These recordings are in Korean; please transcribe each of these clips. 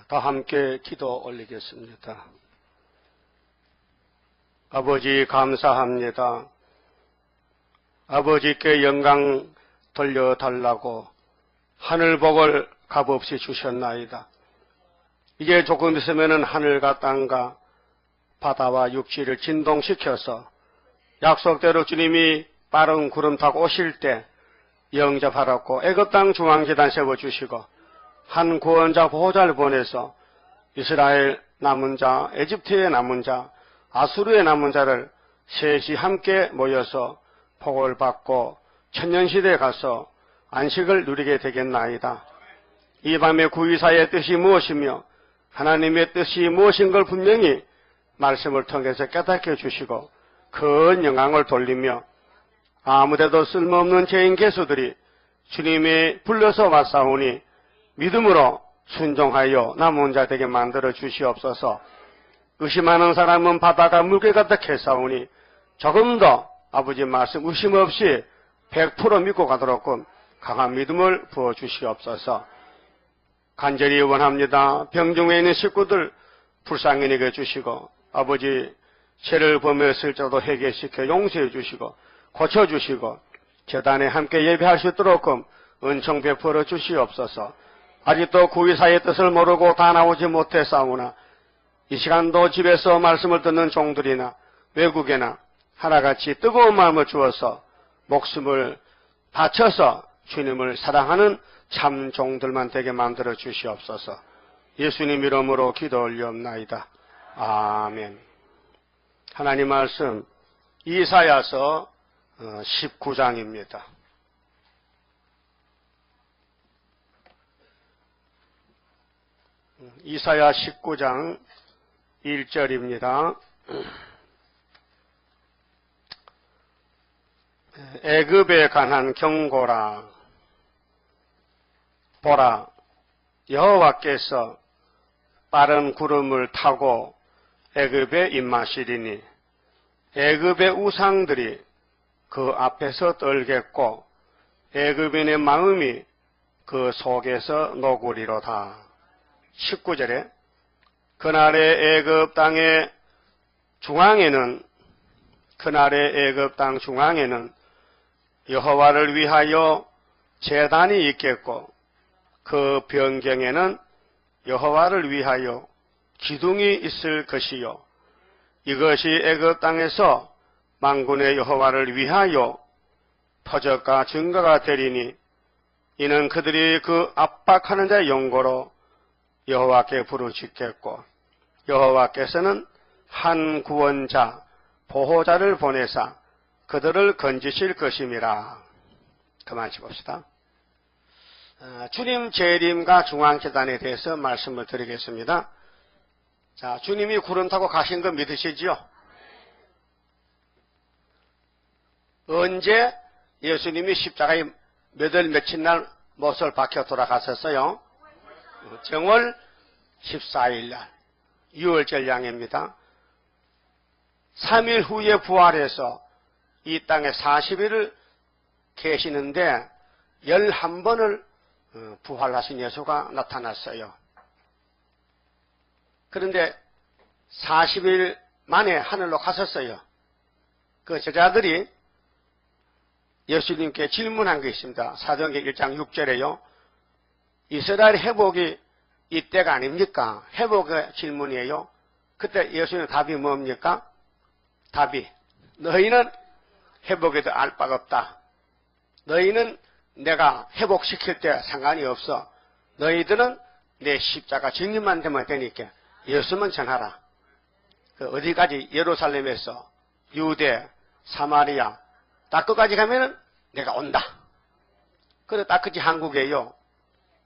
다 함께 기도 올리겠습니다. 아버지 감사합니다. 아버지께 영광 돌려달라고 하늘복을 값없이 주셨나이다. 이제 조금 있으면 하늘과 땅과 바다와 육지를 진동시켜서 약속대로 주님이 빠른 구름 타고 오실 때 영접하라고 애굽 땅 중앙재단 세워주시고 한 구원자 보호자를 보내서 이스라엘 남은 자, 에집트의 남은 자, 아수르의 남은 자를 셋이 함께 모여서 복을 받고 천년시대에 가서 안식을 누리게 되겠나이다. 이 밤에 구의사의 뜻이 무엇이며 하나님의 뜻이 무엇인 걸 분명히 말씀을 통해서 깨닫게 해주시고 큰 영광을 돌리며 아무데도 쓸모없는 죄인 개수들이 주님이 불러서 왔사오니 믿음으로 순종하여 남은 자 되게 만들어 주시옵소서. 의심하는 사람은 바다가 물개 가득했사오니 조금 더 아버지 말씀 의심 없이 100% 믿고 가도록 강한 믿음을 부어 주시옵소서. 간절히 원합니다. 병중에 있는 식구들 불쌍히 해주시고 아버지 죄를 범했을지라도 회개시켜 용서해 주시고 고쳐주시고 재단에 함께 예배할 수 있도록 은총 베풀어 주시옵소서. 아직도 구의사의 뜻을 모르고 다 나오지 못했사오나 이 시간도 집에서 말씀을 듣는 종들이나 외국에나 하나같이 뜨거운 마음을 주어서 목숨을 바쳐서 주님을 사랑하는 참 종들만 되게 만들어 주시옵소서. 예수님 이름으로 기도 올리옵나이다. 아멘. 하나님 말씀 이사야서 19장입니다. 이사야 19장 1절입니다. 애굽에 관한 경고라. 보라, 여호와께서 빠른 구름을 타고 애굽에 임하시리니 애굽의 우상들이 그 앞에서 떨겠고 애굽인의 마음이 그 속에서 녹으리로다. 19절에 그날의 애굽 땅의 중앙에는 여호와를 위하여 제단이 있겠고 그 변경에는 여호와를 위하여 기둥이 있을 것이요 이것이 애굽 땅에서 만군의 여호와를 위하여 표적과 증거가 되리니 이는 그들이 그 압박하는 자의 용고로 여호와께 부르짖겠고 여호와께서는 한 구원자 보호자를 보내사 그들을 건지실 것임이라. 그만 봅시다. 주님 재림과 중앙재단에 대해서 말씀을 드리겠습니다. 자, 주님이 구름 타고 가신 거 믿으시지요? 언제 예수님이 십자가에 몇 월 며칠 날 못을 박혀 돌아가셨어요? 정월 14일 날 6월절 양입니다. 3일 후에 부활해서 이 땅에 40일을 계시는데 11번을 부활하신 예수가 나타났어요. 그런데 40일 만에 하늘로 가셨어요. 그 제자들이 예수님께 질문한 게 있습니다. 사도행전 1장 6절에요. 이스라엘 회복이 이때가 아닙니까? 회복의 질문이에요. 그때 예수님 답이 뭡니까? 답이 너희는 회복에도 알 바가 없다. 너희는 내가 회복시킬 때 상관이 없어. 너희들은 내 십자가 증인만 되면 되니까 예수만 전하라. 어디까지 예루살렘에서 유대, 사마리아 딱 끝까지 가면은 내가 온다. 그래 딱 끝이 한국에요.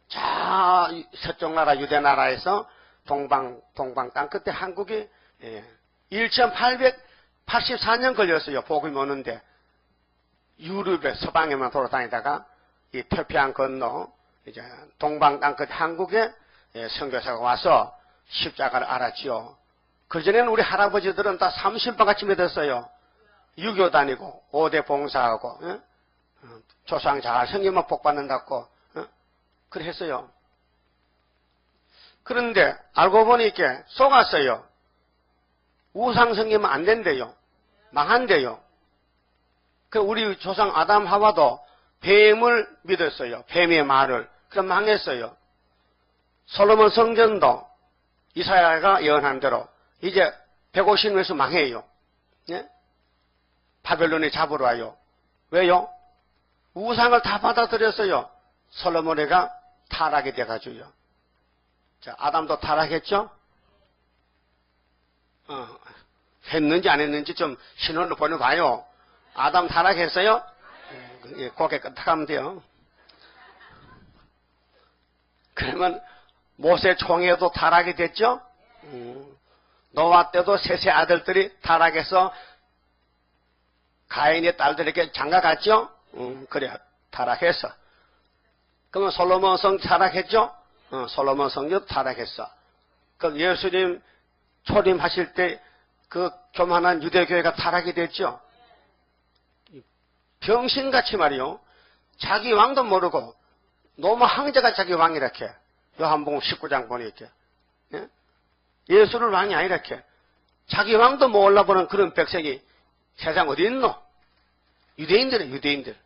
자 서쪽 나라 유대 나라에서 동방 땅 끝에 한국이 1884년 걸렸어요. 복음이 오는데 유럽의 서방에만 돌아다니다가 이 태평양 건너 이제 동방 땅 끝 한국에 선교사가 와서 십자가를 알았지요. 그전에는 우리 할아버지들은 다 30번같이 믿었어요. 유교 다니고 5대 봉사하고 조상 잘 생기면 복 받는다고 그래 했어요. 그런데 알고 보니까 속았어요. 우상 섬기면 안 된대요. 망한대요. 그 우리 조상 아담 하와도 뱀을 믿었어요. 뱀의 말을. 그럼 망했어요. 솔로몬 성전도 이사야가 예언한 대로 이제 150년에서 망해요. 예? 바벨론이 잡으러 와요. 왜요? 우상을 다 받아들였어요. 솔로몬이가 타락이 돼가지고요. 자, 아담도 타락했죠? 했는지 안 했는지 좀 신호를 보내봐요. 아담 타락했어요? 예, 고개 끄덕하면 돼요. 그러면 모세 총회도 타락이 됐죠? 노아 때도 셋의 아들들이 타락해서 가인의 딸들에게 장가갔죠? 그래, 타락했어. 그러면 솔로몬 성 타락했죠? 솔로몬 성도 타락했어. 그럼 예수님 초림하실 때 그 교만한 유대교회가 타락이 됐죠? 병신같이 말이요. 자기 왕도 모르고 너무 황제가 자기 왕이라게. 요한복음 19장 보니까. 예? 예수를 왕이 아니라게. 자기 왕도 몰라보는 그런 백성이 세상 어디 있노? 유대인들은 유대인들.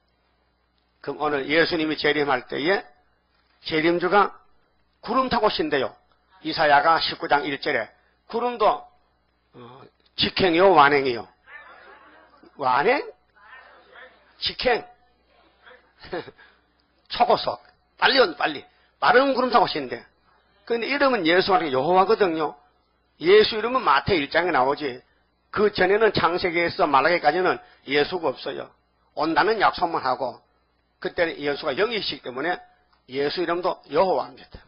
그럼 오늘 예수님이 재림할 때에 재림주가 구름 타고 오신대요. 이사야가 19장 1절에 구름도 직행이요 완행이요? 완행? 직행. 초고속. 빨리. 빠른 구름 타고 오신대. 근데 이름은 예수하는 여호와거든요. 예수 이름은 마태 1장에 나오지. 그 전에는 창세기에서 말라기까지는 예수가 없어요. 온다는 약속만 하고 그때는 예수가 영이시기 때문에 예수 이름도 여호와입니다.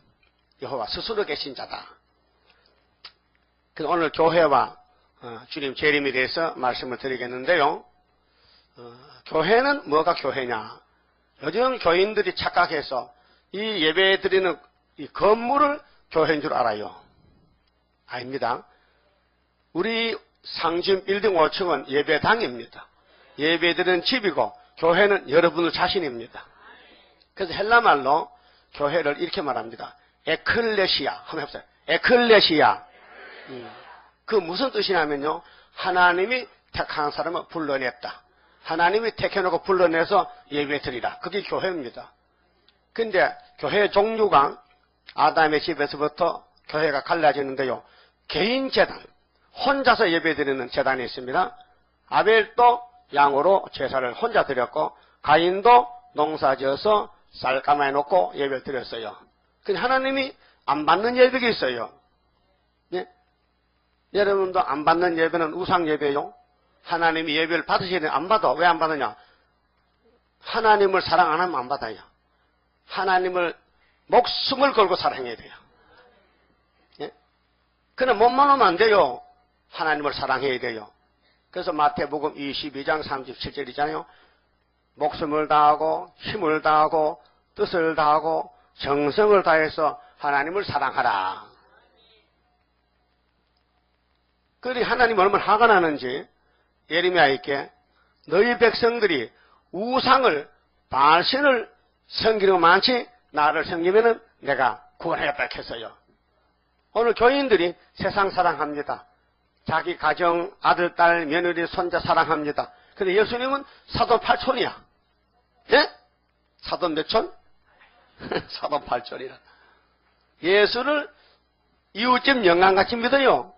여호와 스스로 계신 자다. 그래서 오늘 교회와 주님 재림에 대해서 말씀을 드리겠는데요. 교회는 뭐가 교회냐? 요즘 교인들이 착각해서 이 예배 드리는 이 건물을 교회인 줄 알아요. 아닙니다. 우리 상진 빌딩 5층은 예배당입니다. 예배 드리는 집이고 교회는 여러분들 자신입니다. 그래서 헬라말로 교회를 이렇게 말합니다. 에클레시아. 한번 해보세요. 에클레시아. 그 무슨 뜻이냐면요. 하나님이 택한 사람을 불러냈다. 하나님이 택해놓고 불러내서 예배 드리라. 그게 교회입니다. 근데 교회 종류가 아담의 집에서부터 교회가 갈라지는데요. 개인 재단, 혼자서 예배 드리는 재단이 있습니다. 아벨도 양으로 제사를 혼자 드렸고 가인도 농사 지어서 쌀가마에 놓고 예배를 드렸어요. 근데 하나님이 안 받는 예배가 있어요. 네? 여러분도 안 받는 예배는 우상 예배요. 하나님이 예배를 받으셔야 되는데 안 받아. 왜 안 받느냐? 하나님을 사랑 안 하면 안 받아요. 하나님을 목숨을 걸고 사랑해야 돼요. 예? 그냥 몸만 오면 안 돼요. 하나님을 사랑해야 돼요. 그래서 마태복음 22장 37절이잖아요. 목숨을 다하고 힘을 다하고 뜻을 다하고 정성을 다해서 하나님을 사랑하라. 그리 하나님 얼마나 화가 나는지 예레미야에게 너희 백성들이 우상을 바알신을 섬기는 것 많지 나를 섬기면은 내가 구원하겠다 했어요. 오늘 교인들이 세상 사랑합니다. 자기 가정, 아들, 딸, 며느리, 손자 사랑합니다. 근데 예수님은 사돈 8촌이야. 예? 사돈 몇 촌? 사돈 8촌이라. 예수를 이웃집 영광같이 믿어요.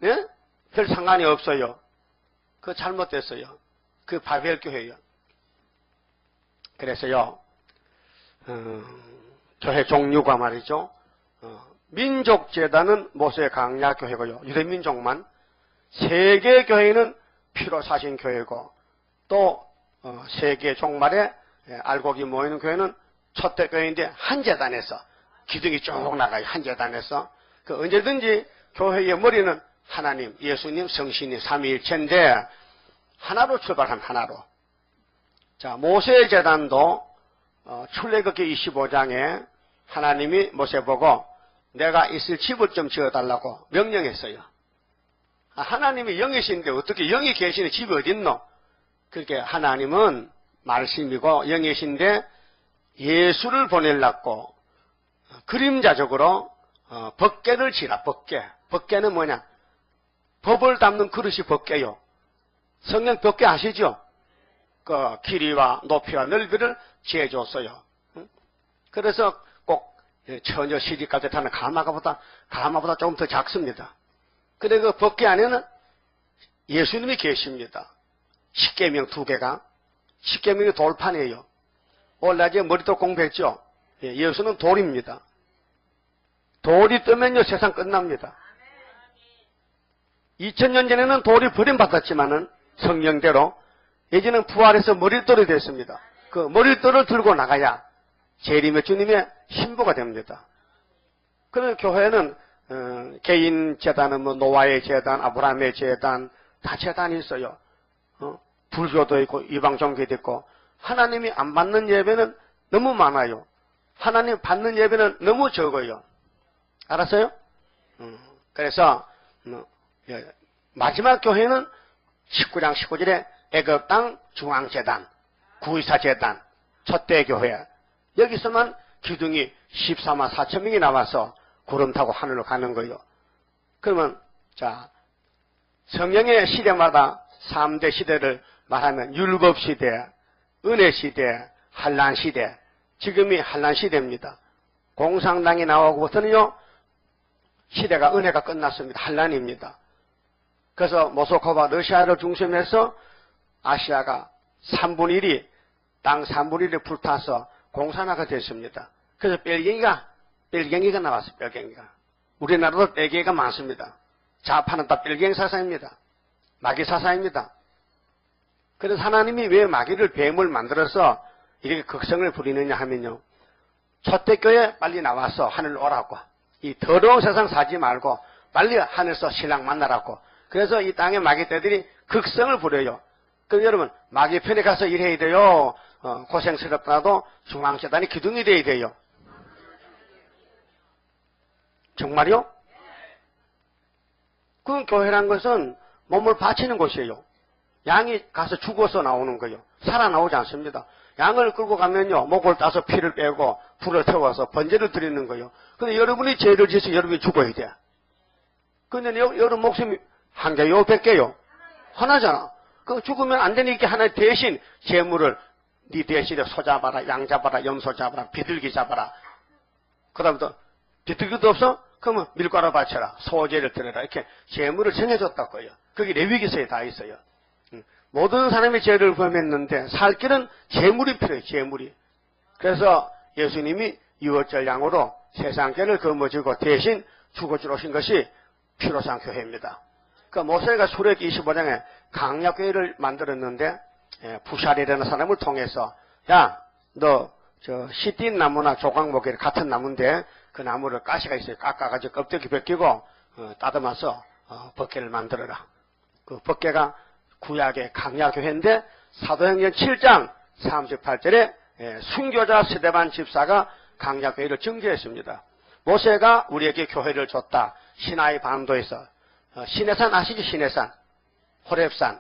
예? 별 상관이 없어요. 그거 잘못됐어요. 그 바벨교회요. 그래서요, 교회 종류가 말이죠. 민족재단은 모세 강야교회고요. 유대민족만. 세계교회는 피로 사신 교회고, 또 세계 종말에 알곡이 모이는 교회는 초대교회인데 한 재단에서 기둥이 쭉 나가요. 한 재단에서. 그 언제든지 교회의 머리는 하나님, 예수님, 성신이 삼위일체인데 하나로 출발한 하나로. 자, 모세 재단도 출애굽기 25장에 하나님이 모세 보고 내가 있을 집을 좀 지어달라고 명령했어요. 하나님이 영이신데 어떻게 영이 계시는 집이 어딨노? 그렇게 하나님은 말씀이고 영이신데 예수를 보내려고 그림자적으로 법궤를 지라. 법궤. 법궤는 뭐냐? 법을 담는 그릇이 법궤요. 성경 법궤 아시죠? 그 길이와 높이와 넓이를 재줬어요. 그래서 꼭 처녀 시집까지 타는 가마보다 조금 더 작습니다. 근데 그 법궤 안에는 예수님이 계십니다. 십계명 2개가. 십계명이 돌판이에요. 올라제 머리도 공부했죠? 예수는 돌입니다. 돌이 뜨면요 세상 끝납니다. 2000년 전에는 돌이 버림받았지만은 성령대로 이제는 부활해서 머릿돌이 됐습니다. 그 머릿돌을 들고 나가야 재림의 주님의 신부가 됩니다. 그래서 교회는 개인 재단은 뭐 노아의 재단, 아브라함의 재단 다 재단이 있어요. 불교도 있고 이방 종교도 있고 하나님이 안 받는 예배는 너무 많아요. 하나님 받는 예배는 너무 적어요. 알았어요? 그래서 마지막 교회는 19장 19절에 애굽 땅 중앙재단, 구의사 재단, 첫대 교회 여기서만 기둥이 14만 4천 명이 나와서 구름 타고 하늘로 가는 거예요. 그러면 자 성령의 시대마다 3대 시대를 말하면 율법시대, 은혜시대, 한란시대. 지금이 한란시대입니다. 공산당이 나오고부터는요 시대가 은혜가 끝났습니다. 한란입니다. 그래서 모스크바와 러시아를 중심해서 아시아가 3분의 1이 땅 3분의 1이 불타서 공산화가 됐습니다. 그래서 뺄갱이가 나왔어요. 뺄갱이가. 우리나라도 뺄갱이가 많습니다. 좌파는 다 뺄갱이 사상입니다. 마귀 사상입니다. 그래서 하나님이 왜 마귀를 뱀을 만들어서 이렇게 극성을 부리느냐 하면요. 첫대교에 빨리 나와서 하늘로 오라고. 이 더러운 세상 사지 말고 빨리 하늘에서 신랑 만나라고. 그래서 이 땅의 마귀떼들이 극성을 부려요. 그럼 여러분 마귀 편에 가서 일해야 돼요. 고생스럽더라도 중앙재단이 기둥이 돼야 돼요. 정말요? 그 교회란 것은 몸을 바치는 곳이에요. 양이 가서 죽어서 나오는 거예요. 살아나오지 않습니다. 양을 끌고 가면요 목을 따서 피를 빼고 불을 태워서 번제를 드리는 거예요. 근데 여러분이 죄를 지어서 여러분이 죽어야 돼. 근데 여러분 목숨이 한 개요 100개요? 하나잖아. 그 죽으면 안 되니까 하나 대신 재물을 네 대신에 소 잡아라, 양 잡아라, 염소 잡아라, 비둘기 잡아라. 그 다음부터 비둘기도 없어? 그러면 밀가루 바쳐라, 소재를 드려라. 이렇게 재물을 정해줬다고요. 그게 레위기서에 다 있어요. 모든 사람이 죄를 범했는데 살 길은 재물이 필요해요. 재물이. 그래서 예수님이 유월절 양으로 세상 죄를 거머쥐고 대신 죽어주러 오신 것이 피로상 교회입니다. 그 모세가 출애굽기 25장에 강약교회를 만들었는데 부샬이라는 사람을 통해서 야, 너 저 시딘 나무나 조각목이 같은 나무인데 그 나무를 가시가 있어요. 깎아가지고 껍데기 벗기고 따듬어서 법궤를 만들어라. 그 법궤가 구약의 강약교회인데 사도행전 7장 38절에 순교자 스데반 집사가 강약교회를 증거했습니다. 모세가 우리에게 교회를 줬다. 시나이 반도에서 시내산 아시죠? 시내산, 호렙산.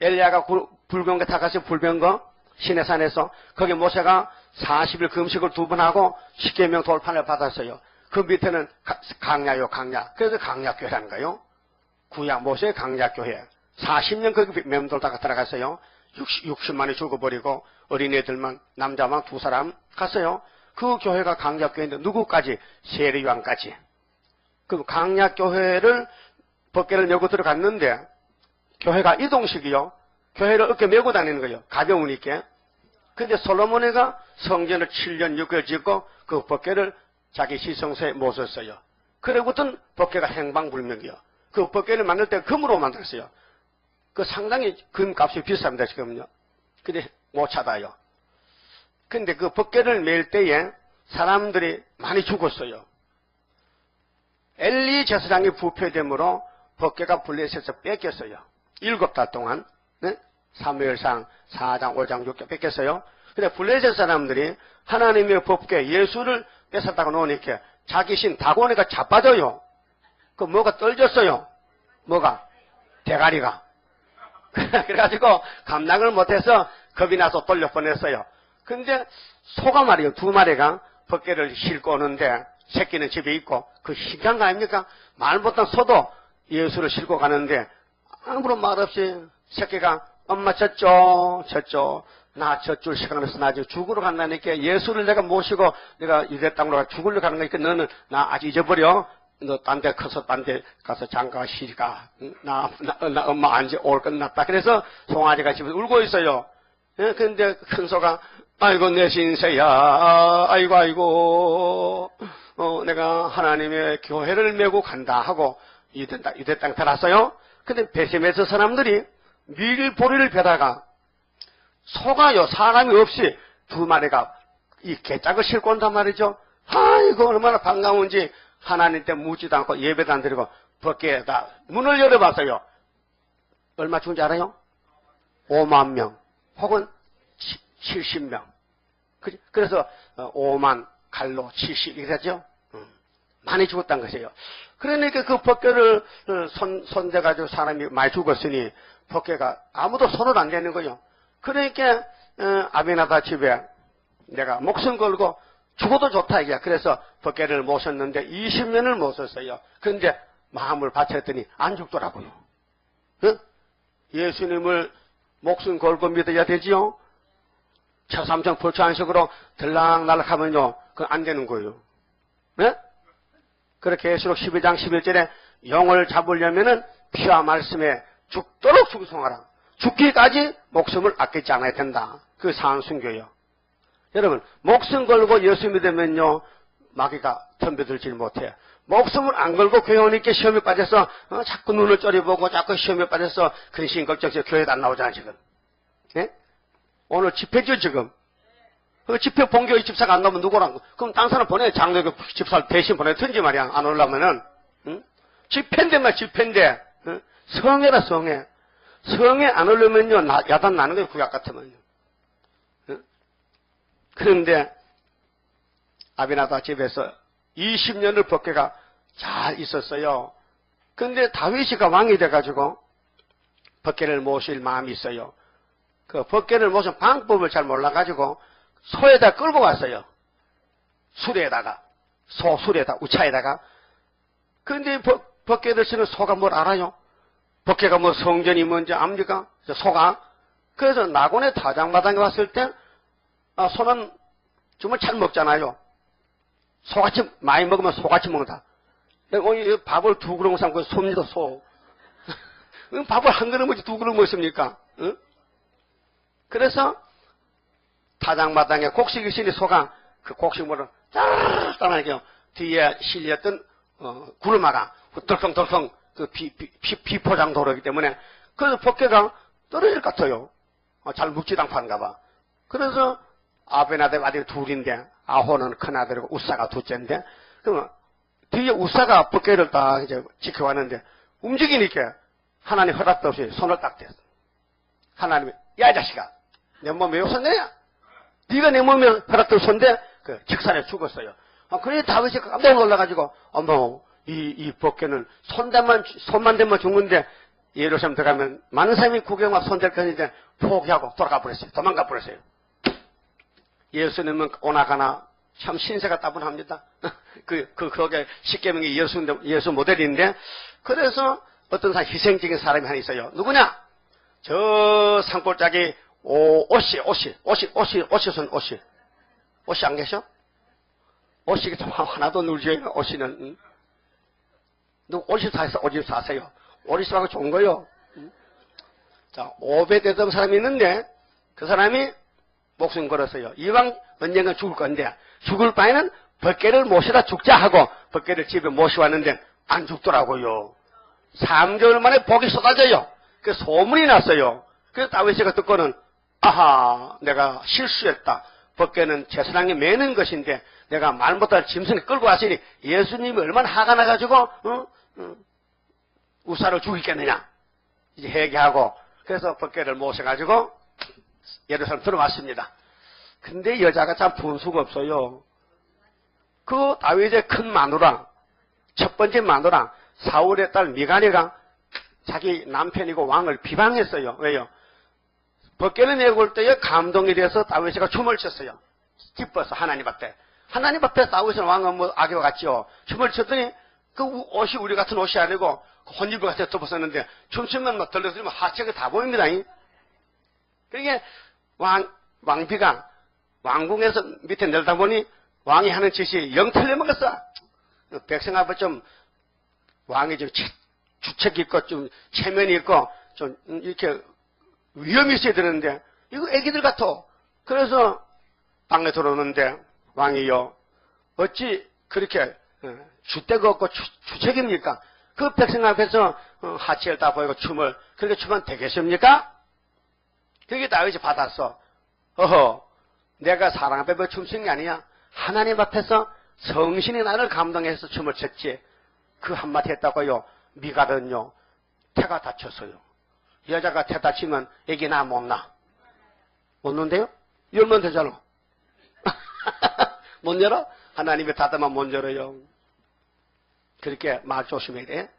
엘리야가 불병거 타가서 불병거 시내산에서 거기 모세가 40일 금식을 2번 하고 십계명 돌판을 받았어요. 그 밑에는 강야요, 강야. 그래서 강약교회라는 거예요. 구약 모세의 강약교회. 40년 거기 맴돌다가 들어갔어요. 60만이 죽어버리고 어린애들만 남자만 2사람 갔어요. 그 교회가 강약교회인데 누구까지? 세례요한까지. 그 강약교회를 법궤를 메고 들어갔는데 교회가 이동식이요. 교회를 어깨 메고 다니는 거예요. 가벼우니까. 근데 솔로몬이가 성전을 7년 6개월 짓고 그 법궤를 자기 시성소에 모셨어요. 그래부터는 법궤가 행방불명이요. 그 법궤를 만들 때 금으로 만들었어요. 그 상당히 금값이 비쌉니다 지금요. 근데 못 찾아요. 근데 그 법궤를 맬 때에 사람들이 많이 죽었어요. 엘리 제사장이 부패됨으로 법궤가 블레셋에서 뺏겼어요. 7달 동안. 네? 사무엘상 4장 5장 6장 뺏겼어요. 근데 블레셋 사람들이 하나님의 법궤 예수를 뺏었다고 놓으니까 자기 신 다곤이가 자빠져요. 그 뭐가 떨졌어요. 뭐가? 대가리가. 그래가지고 감당을 못해서 겁이 나서 돌려 보냈어요. 근데 소가 말이요. 2마리가 법궤를 싣고 오는데 새끼는 집에 있고 그 희귀한 거 아닙니까? 말 못한 소도 예수를 싣고 가는데 아무런 말 없이 새끼가 엄마 젖죠 나 젖줄 시간 없어 나 지금 죽으러 간다니까 예수를 내가 모시고 내가 유대 땅으로 죽으러 가는 거니까 너는 나 아직 잊어버려 너 딴 데 커서 딴 데 가서 장가 시가 나 엄마 안지 올 끝났다 그래서 송아지가 집에서 울고 있어요. 예, 근데 큰 소가 아이고 내 신세야 아이고 내가 하나님의 교회를 메고 간다 하고 유대 땅 들어왔어요. 근데 베세메스 사람들이 밀보리를 베다가 소가요 사람이 없이 두 마리가 이 개짝을 싣고 온단 말이죠. 아이고 얼마나 반가운지 하나님 때 묻지도 않고 예배도 안 드리고 밖에다 문을 열어봤어요. 얼마 죽은지 알아요? 5만 명 혹은 70명. 그래서 5만 갈로 70 이렇게 되죠. 많이 죽었다는 것이에요. 그러니까 그 벗개를 손대가지고 사람이 많이 죽었으니 벗개가 아무도 손을 안 대는 거예요. 그러니까 아비나다 집에 내가 목숨 걸고 죽어도 좋다 이게. 그래서 벗개를 모셨는데 20년을 모셨어요. 그런데 마음을 바쳤더니 안 죽더라고요. 응? 예수님을 목숨 걸고 믿어야 되지요. 처삼청 불초안식으로 들락날락 하면요 그건 안 되는 거예요. 네? 그렇게 계시록 12장 11절에 영을 잡으려면은 피와 말씀에 죽도록 충성하라. 죽기까지 목숨을 아끼지 않아야 된다. 그 산순교예요. 여러분 목숨 걸고 예수 믿으면요 마귀가 덤벼들지 못해. 목숨을 안 걸고 교회 오니까 시험에 빠져서 자꾸 눈을 쩌려보고 자꾸 시험에 빠져서 근심 걱정해서 교회도 안 나오잖아 지금. 예? 오늘 집회죠 지금. 그 집회 본교회 집사가 안 나오면 누구랑 그럼 딴 사람 보내. 장로교 집사를 대신 보내든지 말이야. 안 오려면은. 응? 집회인데 말 집회인데. 응? 성회라 성회. 성회 안 오려면요 야단 나는 거예요. 구약 같으면요. 응? 그런데 아비나다 집에서 20년을 벗개가 잘 있었어요. 그런데 다윗이가 왕이 돼가지고 벗개를 모실 마음이 있어요. 그 벗개를 모신 방법을 잘 몰라가지고 소에다 끌고 왔어요. 수레에다가 소수레에다 우차에다가. 그런데 벗개를 쓰는 소가 뭘 알아요? 벗개가 뭐 성전이 뭔지 압니까? 소가. 그래서 낙원의 타작마당에 왔을 때 소는 정말 잘 먹잖아요. 소같이 많이 먹으면 소같이 먹는다. 밥을 2그릇 삼고 소입니다 소. 밥을 한 그릇 먹지 2그릇 먹습니까? 응? 그래서 타작마당에 곡식이 실린 소가 그 곡식물을 따라다니게요. 뒤에 실렸던 구르마가 덜컹덜컹 그 비포장 도로이기 때문에 그래서 벗개가 떨어질 것 같아요. 잘 묵지도 않고 한가 봐. 그래서 아베나데 아들이 둘인데 아호는 큰 아들이고 우사가 둘째인데 그러면 뒤에 우사가 벗개를 딱 이제 지켜왔는데 움직이니까 하나님 허락도 없이 손을 딱 댔어. 하나님이 야 이 자식아 내 몸에 왜 손대냐? 네가 내 몸에 허락도 손대 그 직살에 죽었어요. 그래 다윗이 깜짝 놀라가지고 어머 이 벗개는 손만 대면 죽는데 예루살렘 들어가면 많은 사람이 구경 와서 손댈 건데 포기하고 돌아가 버렸어요. 도망가 버렸어요. 예수님은 오나가나 참 신세가 따분합니다. 거기에 십계명이 예수 모델인데 그래서 어떤 사람 희생적인 사람이 하나 있어요. 누구냐? 저 산골짜기 옷이 안 계셔? 옷이 하나도 누르지요. 옷이는 옷이 사서 옷이 사세요. 옷이 사고 좋은 거요. 자, 오베데돔 사람이 있는데 그 사람이 목숨 걸었어요. 이왕 언젠가 죽을 건데 죽을 바에는 벗개를 모셔다 죽자 하고 벗개를 집에 모셔왔는데 안 죽더라고요. 3개월 만에 복이 쏟아져요. 그 소문이 났어요. 그래서 다윗이가 듣고는 아하 내가 실수했다. 벗개는 제사장이 매는 것인데 내가 말 못할 짐승이 끌고 왔으니 예수님이 얼마나 화가 나가지고 우사를 죽이겠느냐 이제 회개하고 그래서 벗개를 모셔가지고 예루살렘 들어왔습니다. 근데 여자가 참 분수가 없어요. 그 다윗의 큰 마누라 첫 번째 마누라 사울의 딸 미가리가 자기 남편이고 왕을 비방했어요. 왜요? 벗개를 내고 올 때에 감동이 돼서 다윗이가 춤을 췄어요. 기뻐서 하나님 앞에 하나님 앞에 싸우고 있는 왕은 뭐 악이와 같죠. 춤을 췄더니 그 옷이 우리 같은 옷이 아니고 혼입을 같이 덮었었는데 춤추면 막 들려서면 하체가 다 보입니다. 그러니까 왕비가 왕궁에서 밑에 내려다보니 왕이 하는 짓이 영 틀려먹었어. 백성 앞에 좀 왕이 좀 주책 있고 좀 체면이 있고 좀 이렇게 위험이 있어야 되는데 이거 애기들 같아. 그래서 방에 들어오는데 왕이요 어찌 그렇게 주대가 없고 주책입니까? 그 백성 앞에서 하체를 다 보이고 춤을 그렇게 추면 되겠습니까? 그게 다윗이 받았어. 어허, 내가 사람 앞에 뭐 춤춘 게 아니야. 하나님 앞에서 성신이 나를 감동해서 춤을 췄지. 그 한마디 했다고요. 미갈은요 태가 다쳤어요. 여자가 태 다치면 애기 나 못 나. 못 논대요? 열면 되잖아. 못 열어? 하나님이 닫으면 못 열어요. 그렇게 말 조심해야 돼.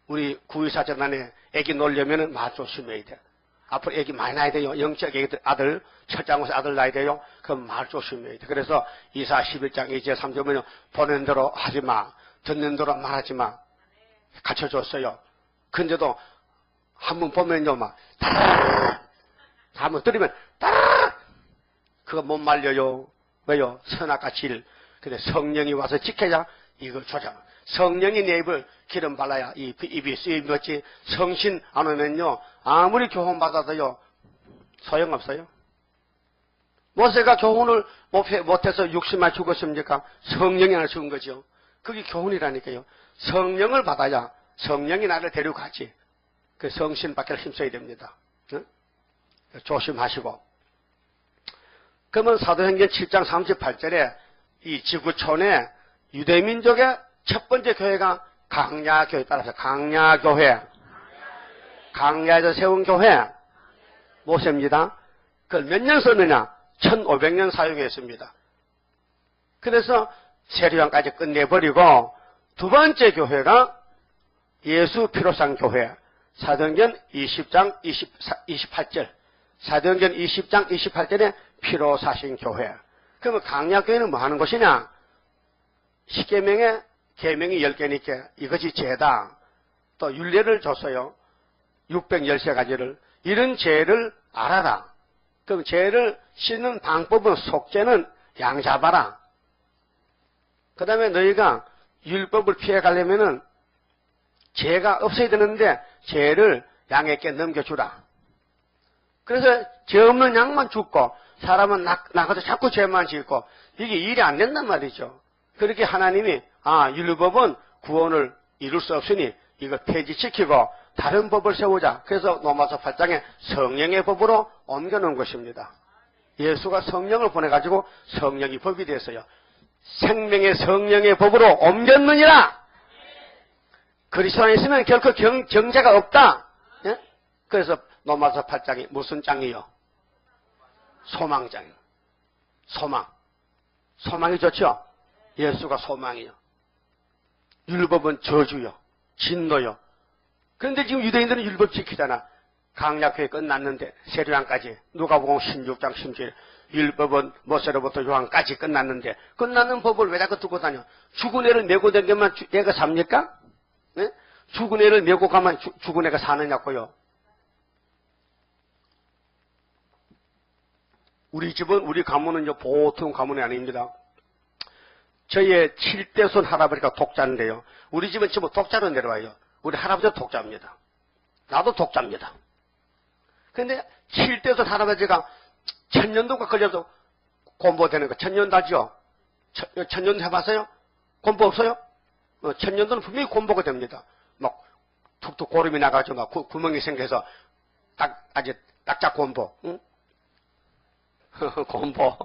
우리 구의사전단에 애기 놀려면은 말 조심해야 돼. 앞으로 애기 많이 낳아야 돼요. 영적 애기 아들, 첫장에서 아들 낳아야 돼요. 그럼 말 조심해야 돼. 그래서 이사 11장 2절 3절 보면 보는 대로 하지 마. 듣는 대로 말하지 마. 가르쳐줬어요. 근데도 한번 보면요, 막, 따라! 한번 들으면, 따라! 그거 못 말려요. 왜요? 선악과 질. 근데 성령이 와서 지켜야 이걸 조장. 성령이 내 입을 기름 발라야 입이 쓰임같이 성신 안 오면요, 아무리 교훈받아도요, 소용없어요. 모세가 교훈을 못해서 60만 죽었습니까? 성령이 나를 죽은 거죠. 그게 교훈이라니까요. 성령을 받아야 성령이 나를 데려가지. 그 성신밖에 힘써야 됩니다. 응? 조심하시고. 그러면 사도행전 7장 38절에 이 지구촌에 유대민족의 첫 번째 교회가 강야교회, 따라서 강야교회, 강야에서 세운 교회 모세입니다. 그걸 몇 년 썼느냐? 1500년 사용했습니다. 그래서 세례요한까지 끝내버리고 두 번째 교회가 예수 피로상 교회, 사도행전 20장 28절, 사도행전 20장 28절에 피로 사신 교회. 그러면 강야교회는 뭐 하는 것이냐? 10계명에 계명이 10개니까 이것이 죄다. 또 율례를 줬어요. 613가지를. 이런 죄를 알아라. 그럼 죄를 씻는 방법은 속죄는 양 잡아라. 그 다음에 너희가 율법을 피해가려면은 죄가 없어야 되는데 죄를 양에게 넘겨주라. 그래서 죄 없는 양만 죽고 사람은 나가서 자꾸 죄만 짓고 이게 일이 안 된단 말이죠. 그렇게 하나님이 율법은 구원을 이룰 수 없으니 이걸 폐지시키고 다른 법을 세우자. 그래서 로마서 8장에 성령의 법으로 옮겨놓은 것입니다. 예수가 성령을 보내가지고 성령이 법이 됐어요. 생명의 성령의 법으로 옮겼느니라. 그리스도 안에 있으면 결코 정죄가 없다. 예? 그래서 로마서 8장이 무슨 장이요? 소망장이요. 소망. 소망이 좋죠? 예수가 소망이요. 율법은 저주요. 진노요. 그런데 지금 유대인들은 율법 지키잖아. 강약회에 끝났는데 세례요한까지 누가복음 16장 16절 율법은 모세로부터 요한까지 끝났는데 끝나는 법을 왜 자꾸 두고 다녀? 죽은 애를 메고 다니면 애가 삽니까? 네? 죽은 애를 메고 가면 죽은 애가 사느냐고요. 우리 집은 우리 가문은요 보통 가문이 아닙니다. 저희의 7대손 할아버지가 독자인데요. 우리 집은 전부 독자로 내려와요. 우리 할아버지도 독자입니다. 나도 독자입니다. 근데 7대손 할아버지가 천년도가 걸려서 공부되는 거 천년도 하죠? 천년도 해봤어요? 공부 없어요? 천년도는 분명히 공부가 됩니다. 막 툭툭 고름이 나가지고 막 구멍이 생겨서 아주 딱딱 공부. 응? 공부.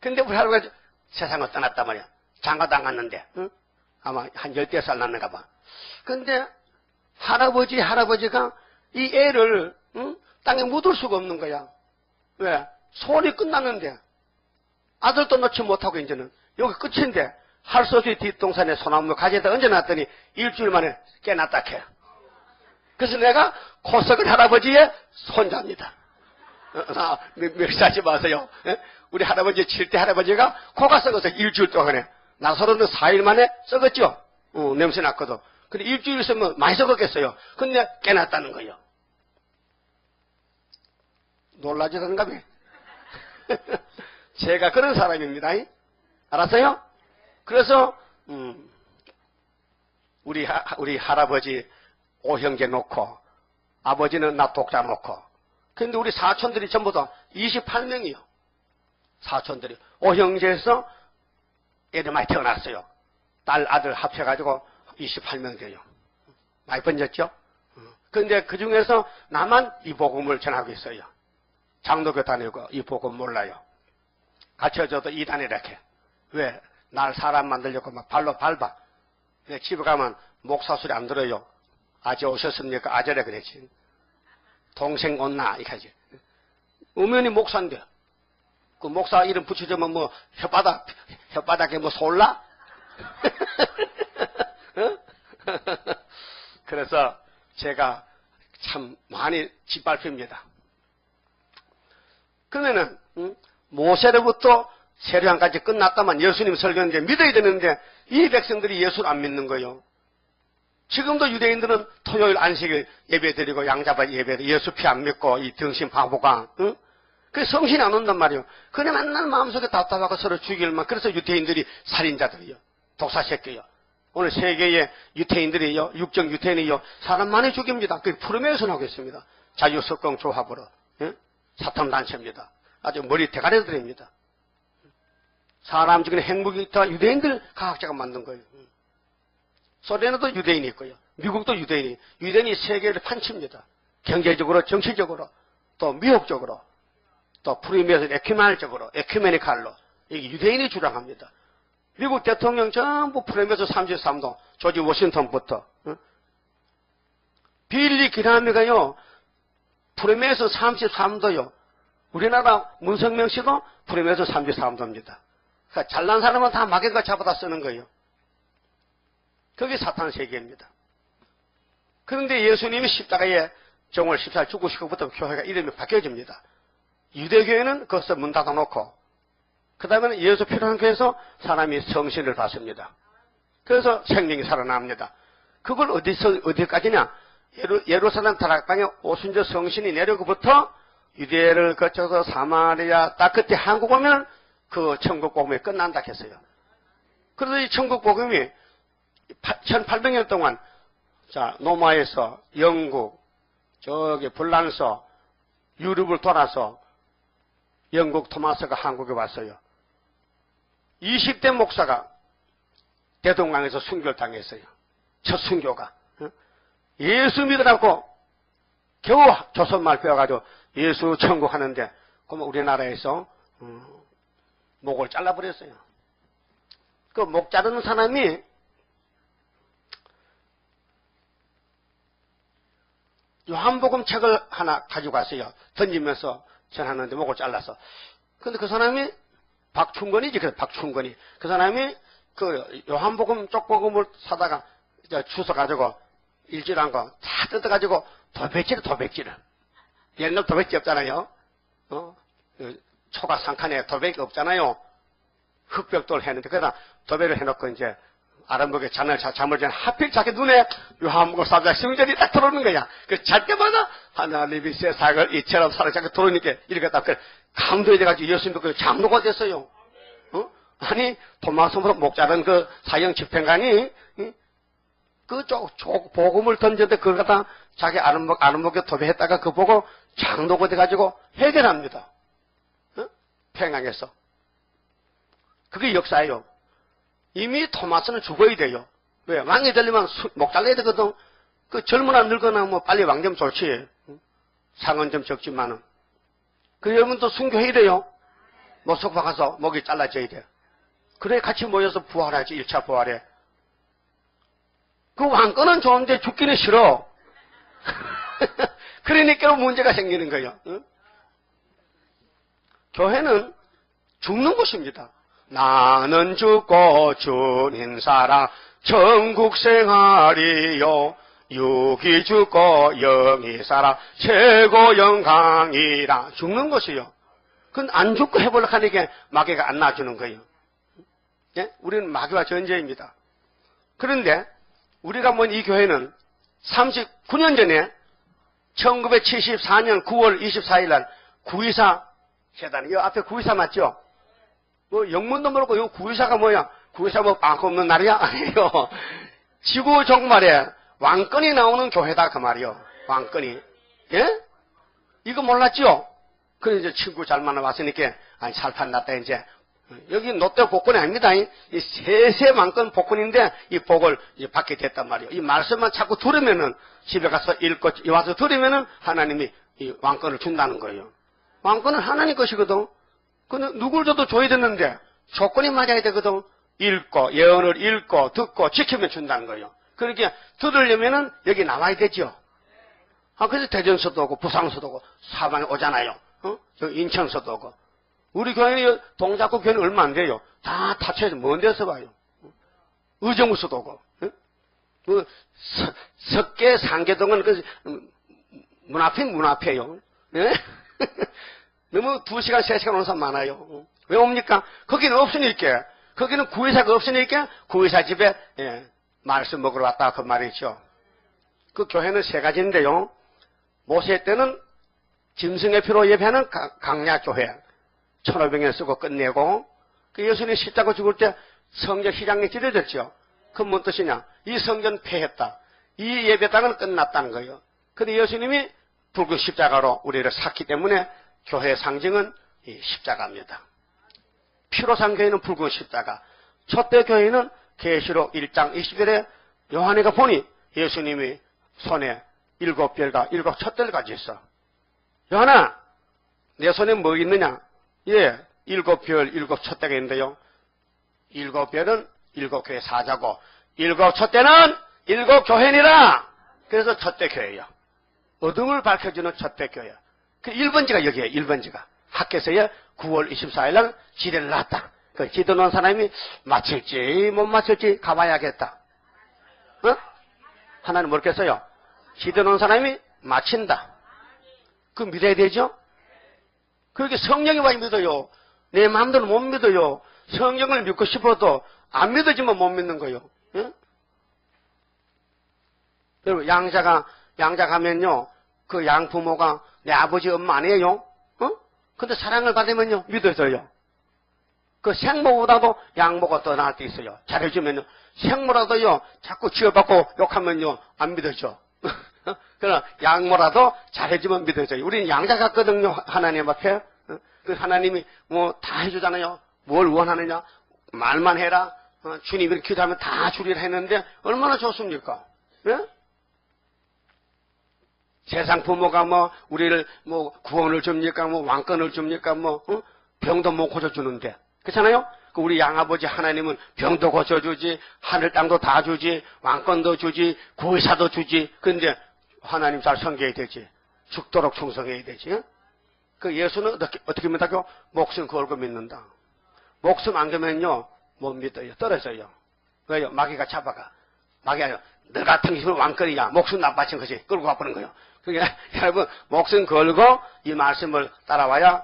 근데 우리 할아버지 세상을 떠났단 말이야. 장가도 안 갔는데, 응? 아마 한 10살 났는가 봐. 근데 할아버지가 이 애를, 응? 땅에 묻을 수가 없는 거야. 왜? 소원이 끝났는데, 아들도 놓지 못하고 이제는, 여기 끝인데, 할 수 없이 뒷동산에 소나무 가지에다 얹어놨더니, 일주일 만에 깨났다 캐. 그래서 내가 코석은 할아버지의 손자입니다. 멸시하지 마세요. 예? 우리 할아버지 7대 할아버지가 코가 썩어서 일주일 동안에 나서로는 4일 만에 썩었죠. 냄새 났거든. 근데 일주일 있으면 많이 썩었겠어요. 근데 깨났다는 거예요. 놀라지던가 봐. 제가 그런 사람입니다. 알았어요? 그래서 우리 할아버지 5형제 놓고 아버지는 나 독자 놓고 근데 우리 사촌들이 전부 다 28명이요. 사촌들이 5형제에서 애들 많이 태어났어요. 딸 아들 합쳐가지고 28명 돼요. 많이 번졌죠? 그런데 그 중에서 나만 이 복음을 전하고 있어요. 장로교 다니고 이 복음 몰라요. 가르쳐줘도 이단이라 해. 왜? 날 사람 만들려고 막 발로 밟아. 내 집에 가면 목사 소리 안 들어요. 아재 오셨습니까? 아재라 그랬지. 동생 온나 이렇게 하지. 우면이 목사인데 그 목사 이름 붙여주면 뭐 혓바닥에 뭐 솔라? 그래서 제가 참 많이 짓밟힙니다. 그러면은 모세로부터 세례안까지 끝났다만 예수님 설교인데 믿어야 되는데 이 백성들이 예수를 안 믿는 거예요. 지금도 유대인들은 토요일 안식일 예배드리고 양자바 예배 예수 피 안 믿고 이 등신 바보가 그 성신이 안 온단 말이에요. 그냥 맨날 마음속에 답답하고 서로 죽일만. 그래서 유대인들이 살인자들이요. 독사새끼요. 오늘 세계의 유태인들이요. 육정 유태인이요. 사람 많이 죽입니다. 그 푸르메에서 나오겠습니다. 자유석공 조합으로. 사탐단체입니다. 아주 머리 대가리들입니다. 사람 죽이는 핵무기 다 유대인들 과학자가 만든 거예요. 소련에도 유대인이 있고요. 미국도 유대인이 세계를 판칩니다. 경제적으로, 정치적으로, 또 미혹적으로, 또 프리메이션 에큐메니칼로 이게 유대인이 주장합니다. 미국 대통령 전부 프리메이션 33도, 조지 워싱턴부터 빌리 기라미가요 프리메이션 33도요. 우리나라 문성명 씨도 프리메이션 33도입니다. 그러니까 잘난 사람은 다 마개가 잡아다 쓰는 거예요. 그게 사탄 세계입니다. 그런데 예수님이 십자가에 정월 14일 죽으시고부터 교회가 이름이 바뀌어집니다. 유대교회는 거기서 문 닫아놓고 그 다음에는 예수 필요한 교회에서 사람이 성신을 받습니다. 그래서 생명이 살아납니다. 그걸 어디까지냐? 예루살렘 다락방에 오순절 성신이 내려고부터 유대를 거쳐서 사마리아 딱 그때 한국 오면 그 천국 복음이 끝난다 했어요. 그래서 이 천국 복음이 1800년 동안 자 노마에서 영국 저기 불란서 유럽을 돌아서 영국 토마스가 한국에 왔어요. 20대 목사가 대동강에서 순교를 당했어요. 첫 순교가. 예수 믿으라고 겨우 조선말 배워가지고 예수 천국 하는데 그러면 우리나라에서 목을 잘라버렸어요. 그 목 자르는 사람이 요한복음 책을 하나 가지고 왔어요. 던지면서 전하는데 목을 잘라서. 근데 그 사람이 박충건이지. 그래서 박충건이. 그 사람이 그 요한복음 쪽복음을 사다가 주워가지고 읽지도 않고 다 뜯어가지고 도백질을. 옛날 도백질 없잖아요. 초가 상칸에 도백이 없잖아요. 흑벽돌 했는데 그러다 도배를 해놓고 이제 아랫목에 잠을 자면 하필 자기 눈에 요한복음 4장 성전이 딱 들어오는 거야. 그 잘 때마다 하나님이 세상을 이처럼 사랑하게 들어오니까 이렇게 딱 감동이 돼가지고 예수님도 그 장로가 됐어요. 아니 도마섬으로 목 자른 그 사형 집행관이 그 복음을 던졌는데 그걸 갖다 자기 아랫목에 도배했다가 그 보고 장로가 돼가지고 해결합니다. 평양에서. 그게 역사예요. 이미 토마스는 죽어야 돼요. 왜? 왕이 되려면 목 잘라야 되거든. 그 젊으나 늙거나 뭐 빨리 왕 되면 좋지. 상은 좀 적지만은. 그 여러분도 순교해야 돼요. 모속 박아서 목이 잘라져야 돼. 그래 같이 모여서 부활하지. 1차 부활에. 그 왕권은 좋은데 죽기는 싫어. 그러니까 문제가 생기는 거예요. 응? 교회는 죽는 곳입니다. 나는 죽고 주님 살아 천국 생활이요. 육이 죽고 영이 살아 최고 영광이라. 죽는 것이요. 그건 안 죽고 해보려고 하니까 마귀가 안 놔주는 거예요. 예? 우리는 마귀와 전쟁입니다. 그런데 우리가 본 이 교회는 39년 전에 1974년 9월 24일 날 924 재단, 이 앞에 924 맞죠? 뭐 영문도 모르고 이 924가 뭐야? 924 뭐 빵꾸 없는 날이야? 아니요. 지구 종말에 왕권이 나오는 교회다 그 말이요. 왕권이. 예? 이거 몰랐죠? 그래 이제 친구 잘 만나봤으니까 아니 살판 났다 이제. 여기 롯데 복권이 아닙니다. 이 세세 왕권 복권인데 이 복을 이제 받게 됐단 말이에요. 이 말씀만 자꾸 들으면은 집에 가서 읽고 와서 들으면은 하나님이 이 왕권을 준다는 거예요. 왕권은 하나님 것이거든. 근데 누굴 줘도 줘야 되는데 조건이 맞아야 되거든. 읽고 예언을 읽고 듣고 지키면 준다는 거예요. 그러니까 들으려면은 여기 나와야 되죠. 그래서 대전서도 오고 부산서도 오고 사방에 오잖아요. 인천서도 오고. 우리 교회는 동작구 교회는 얼마 안 돼요. 다 타쳐서 먼 데서 봐요. 의정부서도 오고. 석계 상계동은 문 앞에요. 예? 너무 2시간 3시간 오는 사람 많아요. 왜 옵니까? 거기는 없으니까. 거기는 구의사가 없으니까 구의사 집에 말씀 먹으러 왔다 그 말이죠. 그 교회는 3가지인데요. 모세 때는 짐승의 피로 예배하는 강야교회 1500년 쓰고 끝내고, 그 예수님이 십자가 죽을 때 성전 시장에 찢어졌죠. 그건 뭔 뜻이냐? 이 성전 폐했다. 이 예배당은 끝났다는 거예요. 근데 예수님이 붉은 십자가로 우리를 샀기 때문에 교회의 상징은 이 십자가입니다. 피로 산 교회는 붉은 십자가. 첫대 교회는 계시록 1장 20절에 요한이가 보니 예수님이 손에 7별과 7 촛대를 있어. 요한아, 내 손에 뭐 있느냐? 예, 7별, 7 촛대가 있는데요. 7별은 7교회 사자고 7 촛대는 7교회니라. 그래서 촛대 교회예요. 어둠을 밝혀주는 촛대 교회. 그 1번지가 여기에요. 1번지가. 학교에서의 9월 24일 날 지대를 놨다. 그 지도 놓은 사람이 맞힐지 못 맞힐지 가봐야겠다. 하나님 모르겠어요. 지도 놓은 사람이 맞힌다. 그 믿어야 되죠? 그렇게 성령이 와야 믿어요. 내 마음대로 못 믿어요. 성령을 믿고 싶어도 안 믿어지면 못 믿는 거예요. 예? 여러분, 양자 가면요, 그 양 부모가 내 아버지 엄마 아니에요? 근데 사랑을 받으면요, 믿어져요. 그 생모보다도 양모가 더 나을 때 있어요. 잘해주면요. 생모라도요, 자꾸 지어받고 욕하면요, 안 믿어져. 그러나 양모라도 잘해주면 믿어져요. 우리는 양자 같거든요, 하나님 앞에. 그 하나님이 뭐 다 해주잖아요. 뭘 원하느냐? 말만 해라. 주님이 기도하면 다 주리라 했는데 얼마나 좋습니까? 예? 세상 부모가 뭐 우리를 뭐 구원을 줍니까? 뭐 왕권을 줍니까? 뭐 병도 못 고쳐주는데, 그렇잖아요? 우리 양아버지 하나님은 병도 고쳐주지, 하늘 땅도 다 주지, 왕권도 주지, 구의사도 주지. 그런데 하나님 잘 섬겨야 되지. 죽도록 충성해야 되지. 그 예수는 어떻게 믿다고? 목숨 걸고 믿는다. 목숨 안 걸면요, 못 믿어요. 떨어져요. 왜요? 마귀가 잡아가. 마귀가 너 같은 힘은 왕권이야. 목숨 나빠진 것이 끌고 가버는 거예요. 그러니까 여러분, 목숨 걸고 이 말씀을 따라와야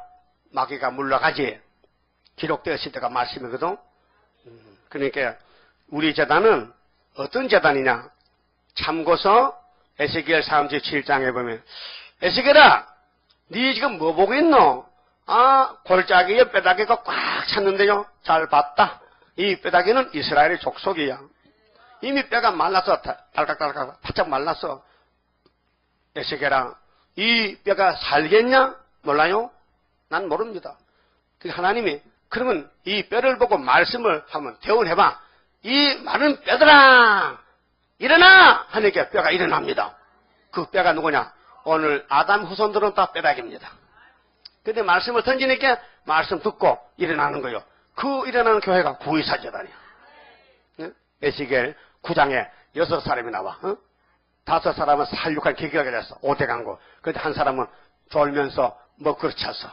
마귀가 물러가지. 기록되어 있을 때가 말씀이거든. 그러니까 우리 재단은 어떤 재단이냐? 참고서 에스겔 37장에 보면, 에스겔아, 네 지금 뭐 보고 있노? 골짜기에 뼈다귀가 꽉 찼는데요. 잘 봤다. 이 뼈다귀는 이스라엘의 족속이야. 이미 뼈가 말랐어. 달깍달깍 바짝 말랐어. 에스겔아, 이 뼈가 살겠냐? 몰라요? 난 모릅니다. 하나님이 그러면 이 뼈를 보고 말씀을 한번 대원해봐. 이 마른 뼈들아, 일어나! 하니까 뼈가 일어납니다. 그 뼈가 누구냐? 오늘 아담 후손들은 다 뼈다귀입니다. 근데 말씀을 던지니까 말씀 듣고 일어나는 거예요. 그 일어나는 교회가 구의사 재단이야. 에스겔 9장에 6사람이 나와. 5사람은 살육한 기계가 됐어. 오대강고. 그런데 한 사람은 졸면서 먹구를 찼어.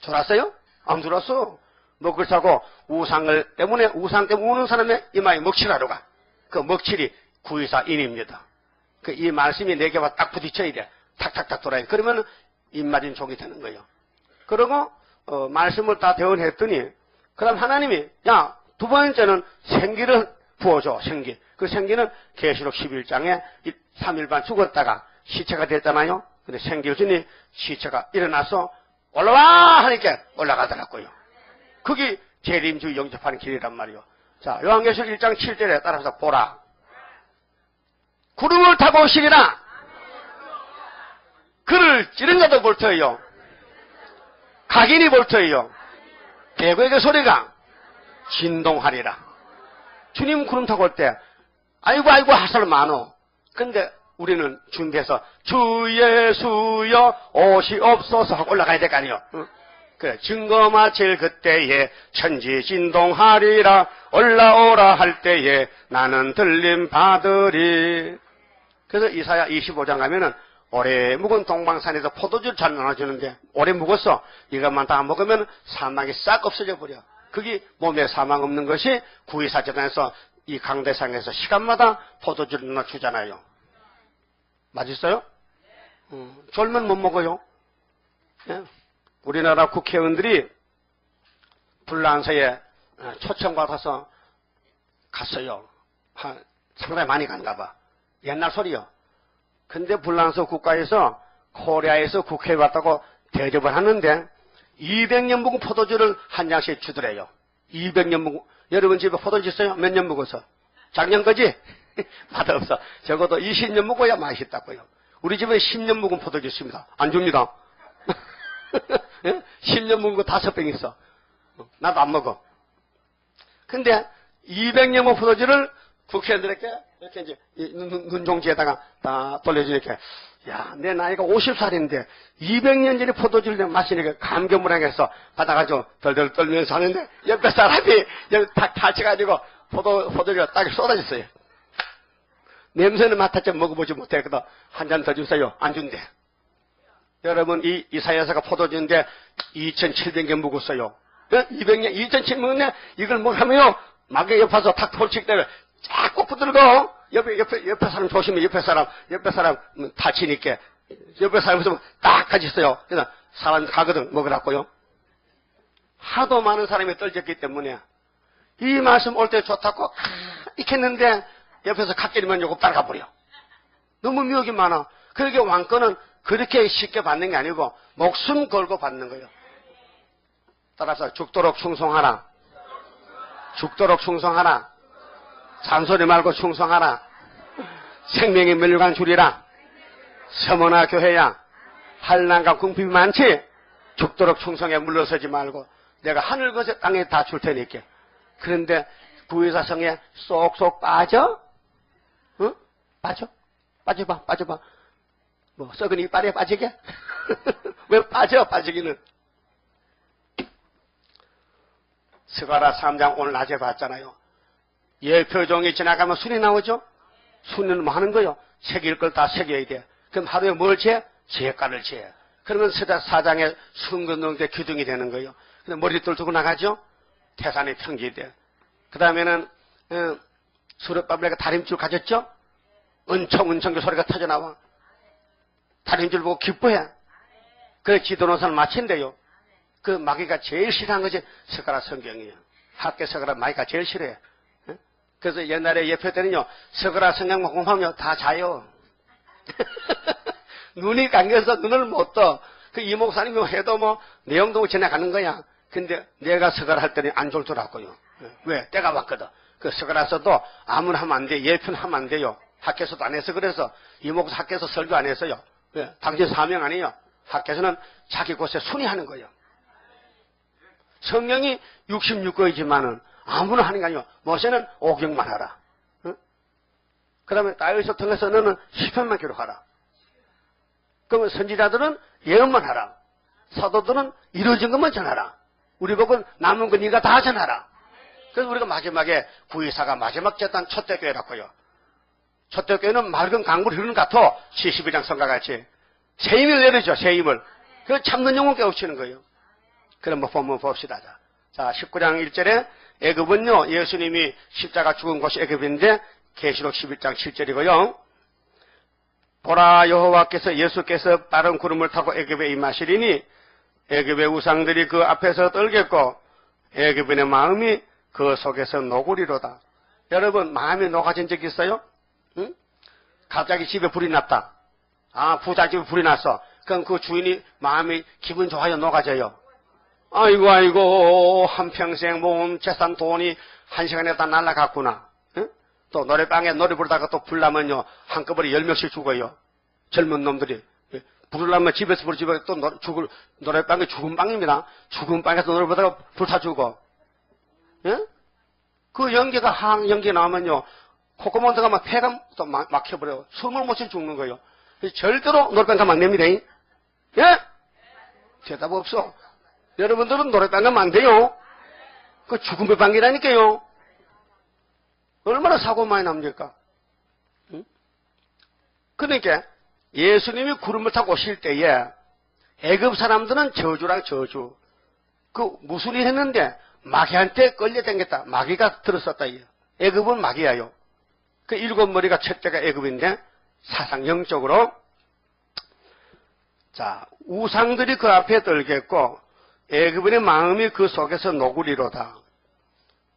졸았어요? 안 졸았어. 먹구를 차고 우상 때문에 우는 사람의 이마에 먹칠하러 가. 그 먹칠이 구의사인입니다. 이 말씀이 내 겹에 딱 부딪혀야 돼. 탁탁탁 돌아야 돼. 그러면 입맞은 종이 되는 거예요. 그러고 말씀을 다 대언했더니 그다음 하나님이 야, 두 번째는 생기를 부어줘. 생기. 그 생기는 계시록 11장에 3일 반 죽었다가 시체가 됐잖아요. 근데 생기를 주니 시체가 일어나서 올라와 하니까 올라가더라고요. 그게 재림주 영접하는 길이란 말이요. 자, 요한계시록 1장 7절에 따라서 보라. 구름을 타고 오시리라. 그를 찌른 자도 볼 터예요. 각인이 볼 터예요. 대구의 소리가 진동하리라. 주님 구름 타고 올 때 아이고 할 사람 많어. 근데 우리는 준비해서 주 예수여 오시옵소서 하고 올라가야 될 거 아니에요. 응? 그래, 증거 마칠 그때에 천지 진동하리라. 올라오라 할 때에 나는 들림 받으리. 그래서 이사야 25장 가면은 오래 묵은 동방산에서 포도주를 잘 나눠주는데 오래 묵었어. 이것만 다 먹으면 사망이 싹 없어져 버려. 그게 몸에 사망 없는 것이 구의사전에서 이 강대상에서 시간마다 포도주를 나눠주잖아요. 맛있어요? 졸면 못 먹어요. 예? 우리나라 국회의원들이 불란서에 초청받아서 갔어요. 상당히 많이 간가 봐. 옛날 소리요. 근데 불란서 국가에서 코리아에서 국회에 왔다고 대접을 하는데 200년 묵은 포도주를 한 장씩 주더래요. 200년 묵은. 여러분 집에 포도주 있어요? 몇 년 묵어서? 작년 거지? 맛없어. 적어도 20년 묵어야 맛있다고요. 우리 집에 10년 묵은 포도주 있습니다. 안 줍니다. 10년 묵은 거 5병 있어. 나도 안 먹어. 근데 200년 묵은 포도주를 국회의원들에게 이렇게 이제 눈종지에다가 다 돌려주니까 야, 내 나이가 50살인데 200년 전에 포도주를 마시니까 감격무량해서 받아가지고 덜덜 떨면서 하는데 옆에 사람이 여기 탁 다쳐가지고 포도주가 딱 쏟아졌어요. 냄새는 맡았지만 먹어보지 못했거든. 한 잔 더 주세요. 안 준대. 여러분 이 이사야서가 포도주인데 2700년 묵었어요. 200년 2700년 이걸 먹으면요 막에 옆에서 탁 톨칙대로 자꾸 붙들고 옆에 사람 조심해. 옆에 사람 다치니까 옆에 사람 있으면 딱 같이 있어요. 그래서 사람 가거든 먹으라고요. 하도 많은 사람이 떨졌기 때문에 이 말씀 올 때 좋다고 익혔는데 옆에서 갓길이면 요거 따라가 버려. 너무 미혹이 많아. 그러게 왕권은 그렇게 쉽게 받는 게 아니고 목숨 걸고 받는 거예요. 따라서 죽도록 충성하라. 죽도록 충성하라. 잔소리 말고 충성하라. 생명의 멸류관 줄이라. 서머나 교회야. 한란과 궁핍이 많지. 죽도록 충성에 물러서지 말고 내가 하늘 것에 땅에 다 줄 테니까. 그런데 구의사성에 쏙쏙 빠져? 응? 빠져봐. 뭐 썩은 이빨에 빠지게? 왜 빠지기는? 스가랴 3장 오늘 낮에 봤잖아요. 예표종이 지나가면 순이 나오죠? 순은 뭐 하는 거요? 새길 걸 다 새겨야 돼. 그럼 하루에 뭘 재? 재가를 재. 그러면 스가랴 4장에 순근동대 기둥이 되는 거예요. 근데 머리돌 두고 나가죠? 태산이 평지돼. 그 다음에는 수렵밥에가 다림줄 가졌죠? 은청그 소리가 터져나와. 다림줄 보고 기뻐해. 그래 지도노선을 마친대요. 그 마귀가 제일 싫어하는 것이 스가랴 성경이에요. 학교 스가랴 마귀가 제일 싫어해. 그래서 옛날에 예표 때는요, 스가랴 성경만 공부하면 다 자요. 눈이 감겨서 눈을 못 떠. 그 이 목사님이 해도 뭐 내용도 지나가는 거야. 근데 내가 스가랴 할 때는 안 졸더라고요. 왜? 때가 왔거든. 그 스가랴서도 아무나 하면 안 돼. 예표는 하면 안 돼요. 학교에서도 안 해서 그래서 이 목사 학교에서 설교 안 했어요. 왜? 당신 사명 아니에요. 학교에서는 자기 곳에 순위하는 거예요. 성경이 66권이지만은 아무나 하는 게 아니에요. 모세는 5경만 하라. 응? 그 다음에 다윗을 통해서 너는 10편만 기록하라. 그러면 선지자들은 예언만 하라. 사도들은 이루어진 것만 전하라. 우리 복은 남은 거 네가 다 전하라. 그래서 우리가 마지막에 구의사가 마지막 재단 초대교회라고요. 초대교회는 맑은 강물이 흐르는 것 같아. 72장 성가같이. 새 힘을 내리죠. 새 힘을. 그 참는 영혼 깨우치는 거예요. 그럼 뭐 본문 봅시다. 자, 19장 1절에 애굽은요, 예수님이 십자가 죽은 곳이 애굽인데 계시록 11장 7절이고요. 보라 여호와께서 예수께서 빠른 구름을 타고 애굽에 임하시리니 애굽의 우상들이 그 앞에서 떨겠고 애굽인의 마음이 그 속에서 녹으리로다. 여러분 마음이 녹아진 적 있어요? 응? 갑자기 집에 불이 났다. 부잣집에 불이 났어. 그럼 그 주인이 마음이 기분 좋아요, 녹아져요? 아이고 한평생 모은 재산 돈이 한 시간에 다 날아갔구나. 응? 또 노래방에 노래 부르다가 또 불 나면요 한꺼번에 10명씩 죽어요. 젊은 놈들이. 불을 나면 집에서 부르지만 또 노래방에 죽은 빵입니다. 죽은 빵에서 노래 부르다가 불타 죽어. 예? 그 연기가 연기 나오면요 콧구멍에다가 막 폐가 또 막혀버려요. 숨을 못 쉬어 죽는 거예요. 절대로 노래방 가면 안 됩니다. 예? 대답 없어. 여러분들은 노래방 가면 안 돼요. 그 죽음의 방이라니까요. 얼마나 사고 많이 납니까? 응? 그러니까 예수님이 구름을 타고 오실 때에 애굽 사람들은 저주랑 저주. 그 무슨 일 했는데 마귀한테 끌려다녔다. 마귀가 들었었다. 애굽은 마귀야요. 그 일곱 머리가 첫째가 애굽인데 사상 영적으로 자 우상들이 그 앞에 떨겠고 애굽인의 마음이 그 속에서 녹으리로다.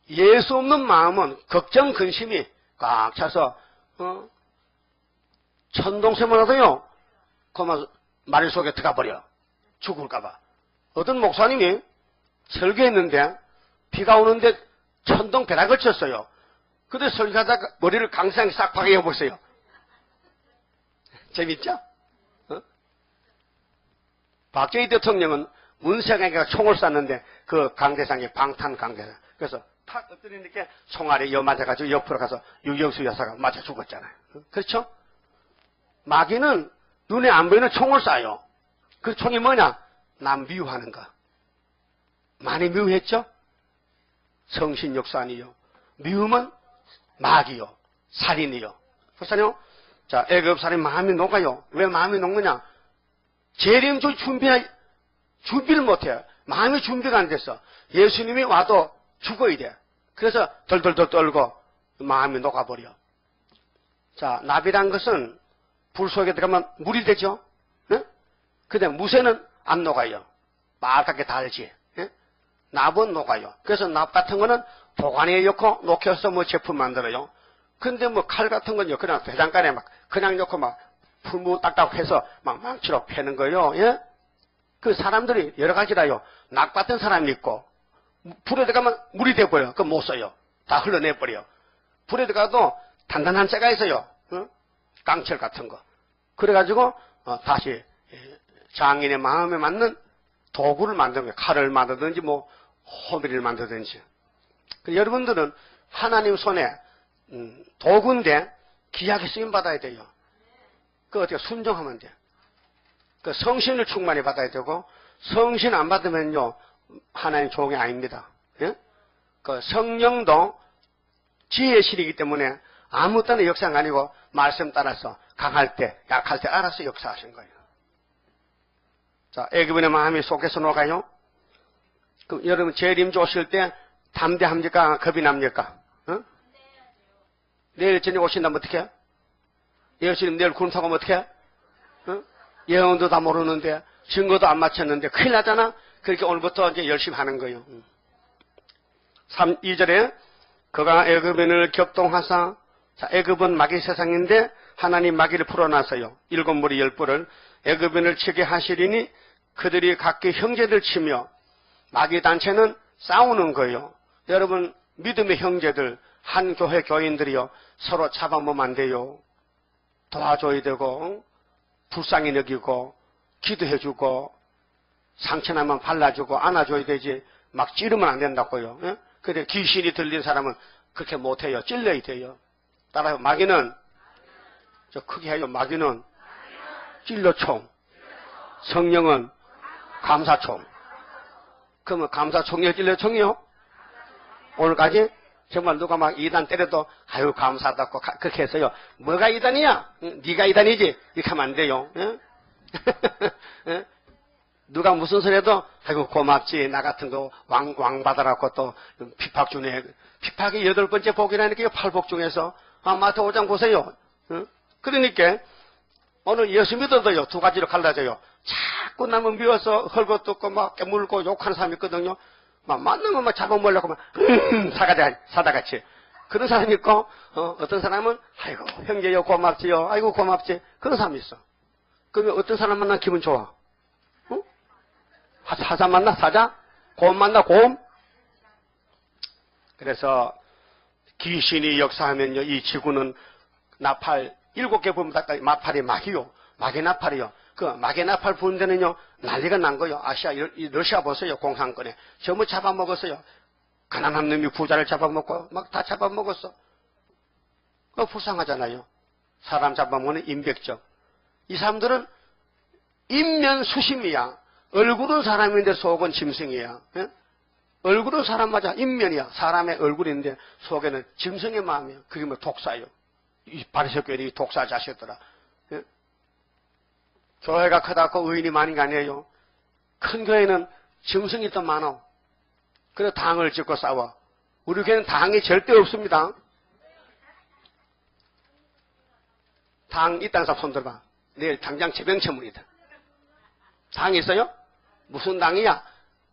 예수 없는 마음은 걱정 근심이 꽉 차서 천동세만 하도요 그만 마리 속에 들어가 버려. 죽을까봐. 어떤 목사님이 설교했는데 비가 오는데 천둥 벼락을 쳤어요. 근데 설교하다가 머리를 강상에 싹 파괴해버렸어요. 재밌죠? 박정희 대통령은 문세강이가 총을 쐈는데 그 강대상에 방탄 강대상. 그래서 탁 엎드리니까 총알이 맞아가지고 옆으로 가서 유경수 여사가 맞아 죽었잖아요. 그렇죠? 마귀는 눈에 안 보이는 총을 쏴요. 그 총이 뭐냐? 남 미워하는 거. 많이 미워했죠? 성신역산이요. 미움은 마귀요. 살인이요. 그렇잖아요? 자, 애굽 살인 마음이 녹아요. 왜 마음이 녹느냐? 재림주 준비를 못해요. 마음이 준비가 안 됐어. 예수님이 와도 죽어야 돼. 그래서 덜덜덜 떨고 마음이 녹아버려. 자, 나비란 것은 불 속에 들어가면 물이 되죠? 네? 근데 무쇠는 안 녹아요. 빨갛게 달지. 네? 납은 녹아요. 그래서 납 같은 거는 보관에 넣고 녹여서 뭐 제품 만들어요. 근데 뭐 칼 같은 건요, 그냥 대장간에 막 그냥 넣고 막 풀무 딱딱해서 막 망치로 패는 거예요. 예? 그 사람들이 여러 가지라요. 낙 같은 사람이 있고, 불에 들어가면 물이 돼버려. 그거 못 써요. 다 흘러내버려. 불에 들어가도 단단한 쇠가 있어요. 응? 깡철 같은 거. 그래가지고, 다시, 장인의 마음에 맞는 도구를 만드는 거예요. 칼을 만들든지, 뭐, 호미를 만들든지. 여러분들은 하나님 손에, 도구인데, 귀하게 쓰임받아야 돼요. 그 어떻게 순종하면 돼. 그 성신을 충만히 받아야 되고, 성신 안 받으면요, 하나님 종이 아닙니다. 예? 그 성령도 지혜의 실이기 때문에 아무 때나 역사가 아니고, 말씀 따라서 강할 때, 약할 때 알아서 역사하신 거예요. 자, 애굽인의 마음이 속에서 녹아요. 그럼 여러분, 재림주 오실 때 담대합니까? 겁이 납니까? 어? 내일 저녁 오신다면 어떻게 해? 예수님 내일 구름 타고 오면 어떻게 해? 어? 예언도 다 모르는데, 증거도 안 맞췄는데, 큰일 나잖아? 그렇게 오늘부터 이제 열심히 하는 거예요. 2절에, 그가 애굽인을 격동하사, 자, 애굽은 마귀 세상인데, 하나님 마귀를 풀어놨어요. 7무리 10뿔을 애굽인을 치게 하시리니, 그들이 각기 형제들 치며, 마귀 단체는 싸우는 거예요. 여러분, 믿음의 형제들, 한 교회 교인들이요, 서로 잡아먹으면 안 돼요. 도와줘야 되고, 불쌍히 여기고, 기도해주고, 상처나면 발라주고, 안아줘야 되지, 막 찌르면 안 된다고요. 예? 근데 귀신이 들린 사람은 그렇게 못해요. 찔러야 돼요. 따라요. 마귀는, 저 크게 해요. 마귀는 찔러총, 성령은 감사총. 그러면 감사총이요, 찔러총이요? 오늘까지 정말 누가 막 이단 때려도 아유 감사하다고 그렇게 해서요. 뭐가 이단이야? 네가 이단이지. 이렇게 하면 안 돼요. 예? 예? 누가 무슨 소리 해도 아이고 고맙지. 나 같은 거 왕 받아라고 또 핍박 주네. 핍박이 8번째 복이라니까요. 8복 중에서 마태오 5장 보세요. 그러니까 오늘 예수 믿어도요, 두 가지로 갈라져요. 자꾸 남은 미워서 헐고 뜯고 막 깨물고 욕하는 사람이 있거든요. 막 만나면 막 잡아먹으려고 막 사다같이 그런 사람이 있고, 어떤 사람은 아이고 형제요 고맙지요, 아이고 고맙지, 그런 사람이 있어. 그러면 어떤 사람 만나 기분 좋아? 사자 만나 사자? 곰 만나 곰? 그래서 귀신이 역사하면요, 이 지구는 나팔 7개 보면 나팔이 막이요, 막의 나팔이요. 그 막의 나팔 부는 데는요, 난리가 난 거요. 아시아, 이 러시아 보세요. 공산권에 전부 잡아먹었어요. 가난한 놈이 부자를 잡아먹고 막 다 잡아먹었어. 불쌍하잖아요. 사람 잡아먹는 인백적. 이 사람들은 인면 수심이야. 얼굴은 사람인데 속은 짐승이야. 예? 얼굴은 사람 맞아. 인면이야. 사람의 얼굴인데 속에는 짐승의 마음이야. 그게 뭐 독사예요. 이 바리새교들이 독사 자식들아. 예? 교회가 크다고 의인이 많은 게 아니에요. 큰 교회는 짐승이 더 많아. 그래서 당을 짓고 싸워. 우리 교회는 당이 절대 없습니다. 당 있다는 사람 손 들어봐. 내일 당장 재병천문이다. 당 있어요? 무슨 당이야?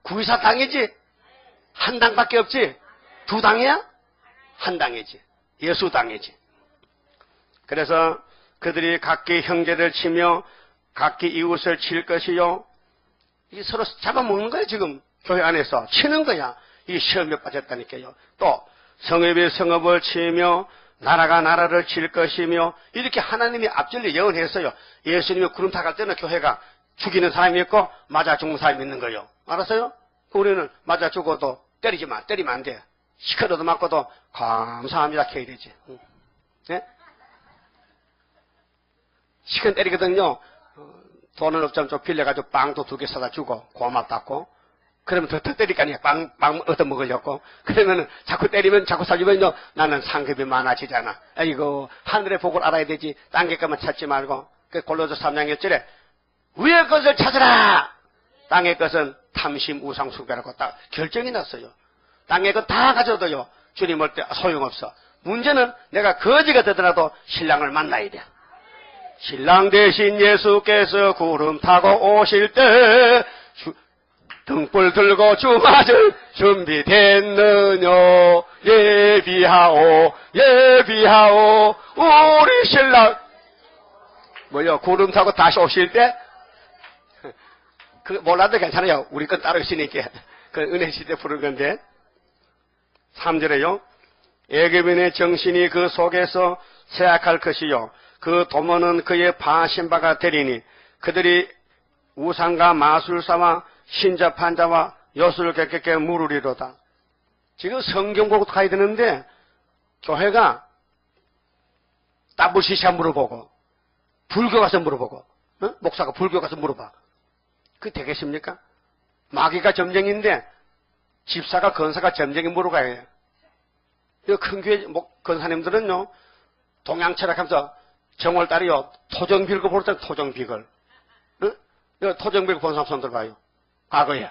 구의사 당이지? 한 당밖에 없지? 두 당이야? 한 당이지. 예수 당이지. 그래서 그들이 각기 형제를 치며 각기 이웃을 칠 것이요. 이게 서로 잡아먹는 거야, 지금. 교회 안에서 치는 거야. 이 시험에 빠졌다니까요. 또 성읍이 성읍을 치며 나라가 나라를 칠 것이며, 이렇게 하나님이 앞전에 예언했어요. 예수님이 구름 타갈 때는 교회가 죽이는 사람이 있고 맞아 죽는 사람이 있는 거예요. 알았어요? 우리는 맞아 죽어도 때리면 안 돼. 시커러도 맞고도 감사합니다 해야 되지. 네? 시큰 때리거든요. 돈은 없자면 좀 빌려가지고 빵도 2개 사다 주고 고맙다고. 그러면 더 때리니까 빵 얻어먹으려고. 그러면은 자꾸 때리면 자꾸 사주면요, 나는 상급이 많아지잖아. 아이고, 하늘의 복을 알아야 되지. 딴 것만 찾지 말고. 그 골로새 3장 1절에 위의 것을 찾으라! 땅의 것은 탐심 우상 숭배라고 딱 결정이 났어요. 땅의 것 다 가져도요, 주님 올 때 소용없어. 문제는 내가 거지가 되더라도 신랑을 만나야 돼. 신랑 대신 예수께서 구름 타고 오실 때 등불 들고 주맞을 준비됐느냐. 예비하오 예비하오 우리 신랑 뭐요, 구름 타고 다시 오실 때? 그 몰라도 괜찮아요. 우리 건 따로 있으니까. 그 은혜 시대 부른 건데. 3절에요. 애굽인의 정신이 그 속에서 쇠약할 것이요 그 도모는 그의 파신바가 되리니 그들이 우상과 마술사와 신자판자와 요술객에게 물으리로다. 지금 성경 보고 가야 되는데 교회가 따부시샤 물어보고 불교 가서 물어보고, 목사가 불교 가서 물어봐. 그게 되겠습니까? 마귀가 점쟁인데 집사가 건사가 점쟁이 물어가야 해요. 이 큰 교회 건사님들은요, 동양 철학하면서 정월달이요, 토정 빌고 부르잖아요. 토정 비글. 토정 빌고 본 사람 손 들어봐요. 과거에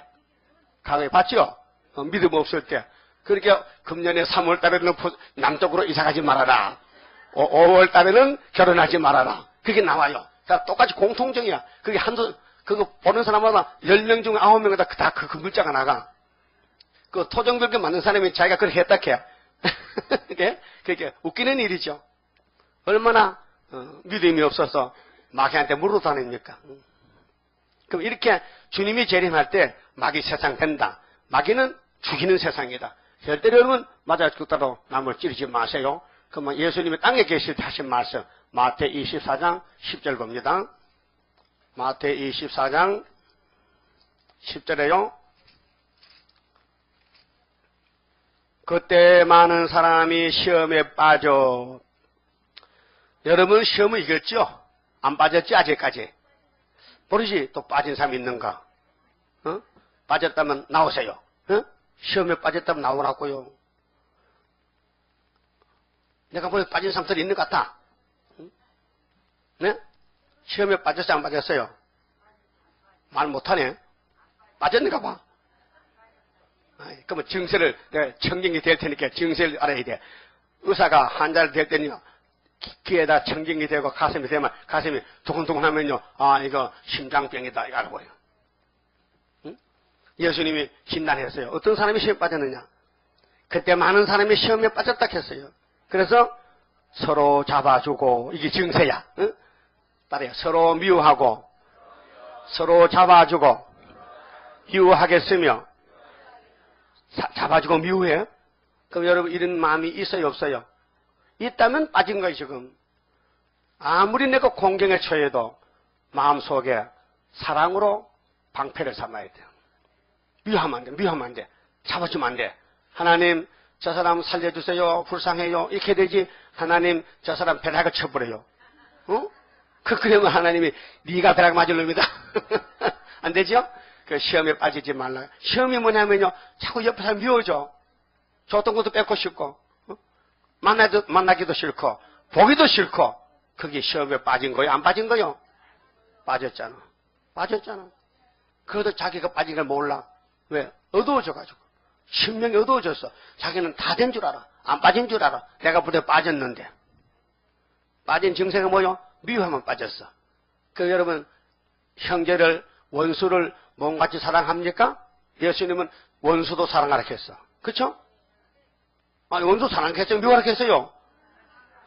봤죠? 믿음 없을 때. 그러니까 금년에 3월달에는 남쪽으로 이사가지 말아라. 5월달에는 결혼하지 말아라. 그게 나와요. 다 똑같이 공통적이야. 그게 그거 보는 사람마다 10명 중에 9명마다 다 그 글자가 나가. 그 토정별교 만든 사람이 자기가 그렇게 했다 해야. 그게 웃기는 일이죠. 얼마나 믿음이 없어서 마귀한테 물어다닙니까? 그럼 이렇게 주님이 재림할 때 마귀 세상 된다. 마귀는 죽이는 세상이다. 절대로 여러분 맞아 죽다도 남을 찌르지 마세요. 그러면 예수님이 땅에 계실 때 하신 말씀 마태 24장 10절 봅니다. 마태 24장 10절에요. 그때 많은 사람이 시험에 빠져. 여러분 시험을 이겼죠? 안 빠졌지 아직까지? 모르지 또 빠진 사람이 있는가? 빠졌다면 나오세요. 시험에 빠졌다면 나오라고요. 내가 보기엔 빠진 사람들이 있는 것 같아. 네? 시험에 빠졌어요? 안 빠졌어요? 말 못하네. 빠졌는가 봐. 그러면 증세를, 내가 청정이 될 테니까 증세를 알아야 돼. 의사가 환자를 댈 때는요, 귀에다 청진기 대고 가슴이 대면 가슴이 두근두근 하면요, 아, 이거 심장병이다, 이거 알고요. 응? 예수님이 진단했어요. 어떤 사람이 시험에 빠졌느냐? 그때 많은 사람이 시험에 빠졌다 했어요. 그래서 서로 잡아주고, 이게 증세야. 응? 따라요. 서로 미워하고, 서로 잡아주고, 미워하겠으며, 잡아주고 미워해요? 그럼 여러분 이런 마음이 있어요, 없어요? 있다면 빠진 거예요, 지금. 아무리 내가 공경에 처해도 마음속에 사랑으로 방패를 삼아야 돼요. 미워하면 안 돼, 미워하면 안 돼. 잡아주면 안 돼. 하나님, 저 사람 살려주세요, 불쌍해요. 이렇게 되지. 하나님, 저 사람 벼락을 쳐버려요. 어? 그러면 하나님이 네가 벼락 맞을 놈이다. 안 되죠? 그 시험에 빠지지 말라. 시험이 뭐냐면요, 자꾸 옆에 사람 미워져. 좋던 것도 뺏고 싶고, 만나기도 싫고, 보기도 싫고, 그게 시험에 빠진 거예요? 안 빠진 거요? 빠졌잖아. 빠졌잖아. 그래도 자기가 빠진 걸 몰라. 왜? 어두워져가지고. 신명이 어두워졌어. 자기는 다 된 줄 알아. 안 빠진 줄 알아. 내가 부대 빠졌는데. 빠진 증세가 뭐요? 미워하면 빠졌어. 그 여러분, 형제를, 원수를 몸같이 사랑합니까? 예수님은 원수도 사랑하라 했어. 그쵸? 아니, 원수 사랑했어요? 미워하라 했어요?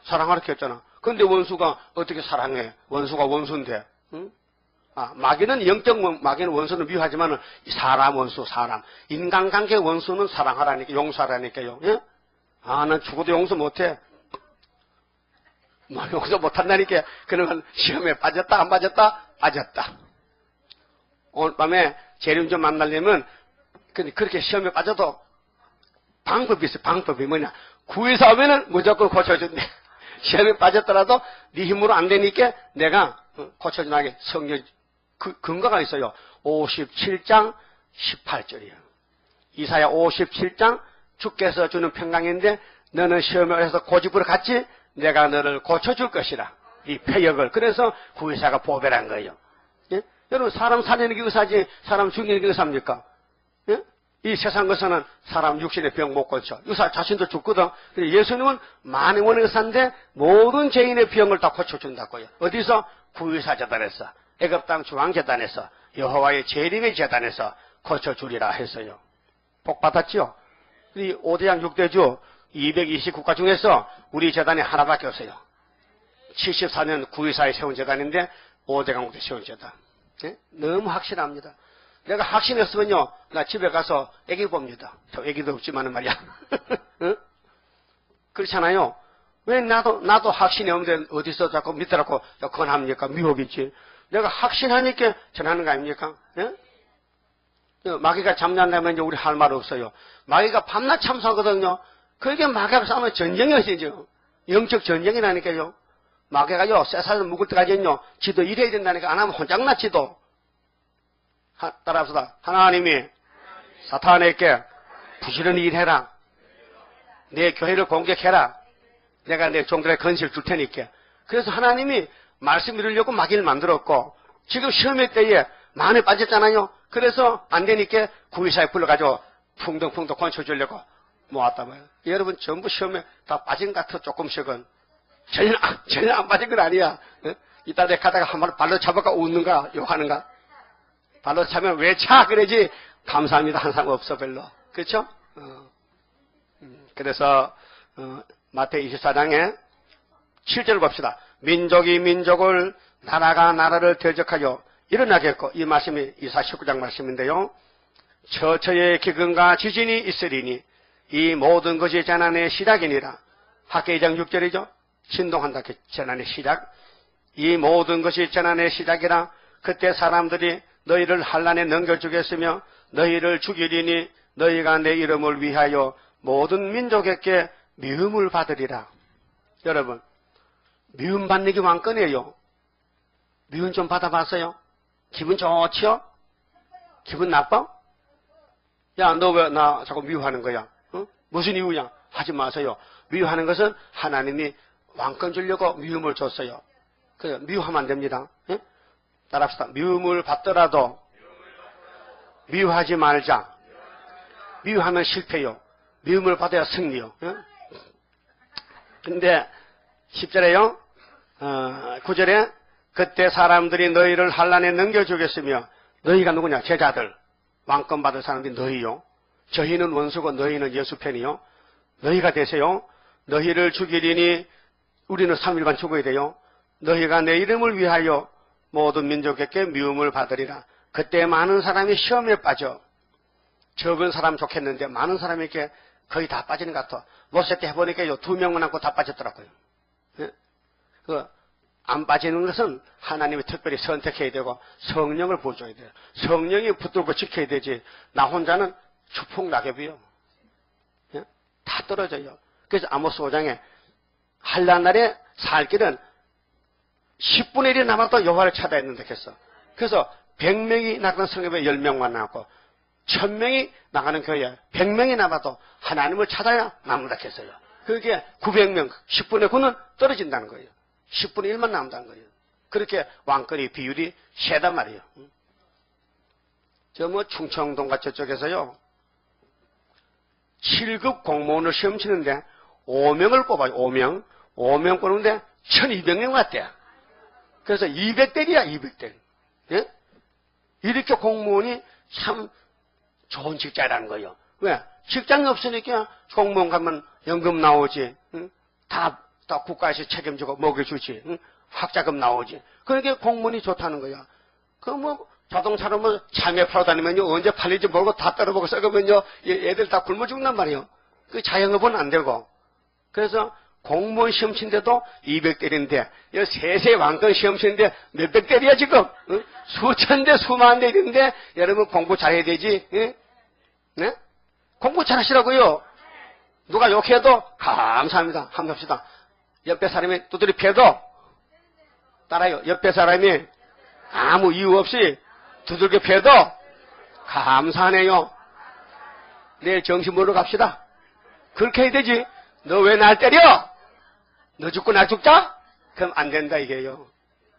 사랑하라 했잖아. 근데 원수가 어떻게 사랑해? 원수가 원수인데. 응? 아, 마귀는 영적, 마귀는 원수는 미워하지만 사람 원수, 사람. 인간관계 원수는 사랑하라니까, 용서하라니까요. 예? 아, 난 죽어도 용서 못해. 뭐, 용서 못한다니까. 그러면 시험에 빠졌다, 안 빠졌다? 빠졌다. 오늘 밤에 재림 좀 만나려면, 그렇게 시험에 빠져도 방법이 있어. 방법이 뭐냐. 구해서 하면은 무조건 고쳐준대. 시험에 빠졌더라도 네 힘으로 안 되니까 내가 고쳐주나게 성경 근거가 있어요. 57장 18절이에요. 이사야 57장 주께서 주는 평강인데 너는 시험에 해서 고집으로 갔지 내가 너를 고쳐줄 것이라. 이 패역을. 그래서 구의사가 보배란 거예요. 예? 여러분 사람 살리는 게 의사지 사람 죽이는 게 의사입니까? 예? 이 세상 것은 사람 육신의 병 못 고쳐. 의사 자신도 죽거든. 예수님은 만행원의 의사인데 모든 죄인의 병을 다 고쳐준다고요. 어디서? 구의사 재단에서, 애굽 땅 중앙 재단에서, 여호와의 재림의 재단에서 고쳐주리라 했어요. 복 받았죠? 이 5대장 6대주 229가 중에서 우리 재단이 하나밖에 없어요. 74년 구의사에 세운 재단인데 5대강 6대 세운 재단. 예? 너무 확실합니다. 내가 확신했으면요, 나 집에 가서 애기 봅니다. 저 애기도 없지만은 말이야. 응? 그렇잖아요. 왜 나도 확신이 없는데 어디서 자꾸 믿더라고 권합니까? 미혹이지. 내가 확신하니까 전하는 거 아닙니까? 예? 마귀가 잠잔다면 우리 할 말 없어요. 마귀가 밤낮 참수하거든요. 그게 마귀하고 싸우면 전쟁이었죠. 영적 전쟁이라니까요. 마귀가요, 쇠살을 묵을 때까지는요, 지도 일해야 된다니까 안 하면 혼장나 지도. 따라합시다. 하나님이 사탄에게 부지런히 일해라. 내 교회를 공격해라. 내가 내 종들의 건실 줄 테니까. 그래서 하나님이 말씀 이루려고 마귀를 만들었고 지금 시험의 때에 만에 빠졌잖아요. 그래서 안 되니까 구의사에 불러가지고 풍덩풍덩 건쳐주려고 모았단 말이에요. 여러분 전부 시험에 다 빠진 것 같아. 조금씩은. 전혀 안 빠진 건 아니야. 이따 내 가다가 한 번 발로 잡아가 웃는가 욕하는가. 발로 차면 왜 차? 그러지. 감사합니다. 항상 없어 별로. 그렇죠? 그래서 마태복음 24장에 7절 봅시다. 민족이 민족을 나라가 나라를 대적하여 일어나겠고 이 말씀이 이사 19장 말씀인데요. 처처의 기근과 지진이 있으리니 이 모든 것이 재난의 시작이니라. 학계 2장 6절이죠. 진동한다. 재난의 시작. 이 모든 것이 재난의 시작이라. 그때 사람들이 너희를 환난에 넘겨주겠으며 너희를 죽이리니 너희가 내 이름을 위하여 모든 민족에게 미움을 받으리라. 여러분 미움 받는 게 왕권이에요. 미움 좀 받아봤어요? 기분 좋지요? 기분 나빠? 야, 너 왜 나 자꾸 미워하는 거야? 어? 무슨 이유냐? 하지 마세요. 미워하는 것은 하나님이 왕권 주려고 미움을 줬어요. 그래, 미워하면 안 됩니다. 예? 따라합시다. 미움을 받더라도 미워하지 말자. 미워하면 실패요. 미움을 받아야 승리요. 예? 근데 10절에요. 9절에 그때 사람들이 너희를 환난에 넘겨주겠으며 너희가 누구냐? 제자들. 왕권 받을 사람들이 너희요. 저희는 원수고 너희는 예수 편이요. 너희가 되세요. 너희를 죽이리니 우리는 3일간 죽어야 돼요. 너희가 내 이름을 위하여 모든 민족에게 미움을 받으리라. 그때 많은 사람이 시험에 빠져. 적은 사람 좋겠는데 많은 사람에게 거의 다 빠지는 것 같아. 모세 때 해보니까 2명만 남고 다 빠졌더라고요. 예? 안 빠지는 것은 하나님이 특별히 선택해야 되고 성령을 보줘야 돼요. 성령이 붙들고 지켜야 되지. 나 혼자는 추풍낙엽이요. 예? 다 떨어져요. 그래서 아모스 5장에 한란 날에 살 길은 10분의 1이 남아도 여호와를 찾아야 된다 했어. 그래서 100명이 나가는 성읍에 10명만 남았고 1000명이 나가는 교회에 100명이 남아도 하나님을 찾아야 남는다 했어요. 그게 900명, 10분의 9는 떨어진다는 거예요. 10분의 1만 남는다는 거예요. 그렇게 왕권의 비율이 세단 말이에요. 저 충청동과 저쪽에서요 7급 공무원을 시험 치는데 5명을 뽑아요. 5명 뽑는데 1200명 왔대요. 그래서 200대리야 200대. 예? 이렇게 공무원이 참 좋은 직장이라는 거예요. 왜? 직장이 없으니까 공무원 가면 연금 나오지. 응? 다 국가에서 책임지고 먹여주지. 응? 학자금 나오지. 그러니까 공무원이 좋다는 거야. 자동차로 참외 팔아 다니면요 언제 팔릴지 모르고 다 떨어보고 썩으면요 애들 다 굶어 죽는단 말이에요. 그 자영업은 안 되고. 그래서 공무원 시험 친데도 200대리인데 세세 왕권 시험 치는데 몇백 대리야 지금. 응? 수천 대 수만 대리인데 여러분 공부 잘해야 되지. 응? 네? 공부 잘하시라고요. 누가 욕해도 감사합니다. 한번 합시다. 옆에 사람이 두드려 패도 따라요. 옆에 사람이 아무 이유 없이 두들겨 패도 감사하네요. 내일 정신 보러 갑시다. 그렇게 해야 되지. 너 왜 날 때려? 너 죽고 나 죽자? 그럼 안 된다 이게요.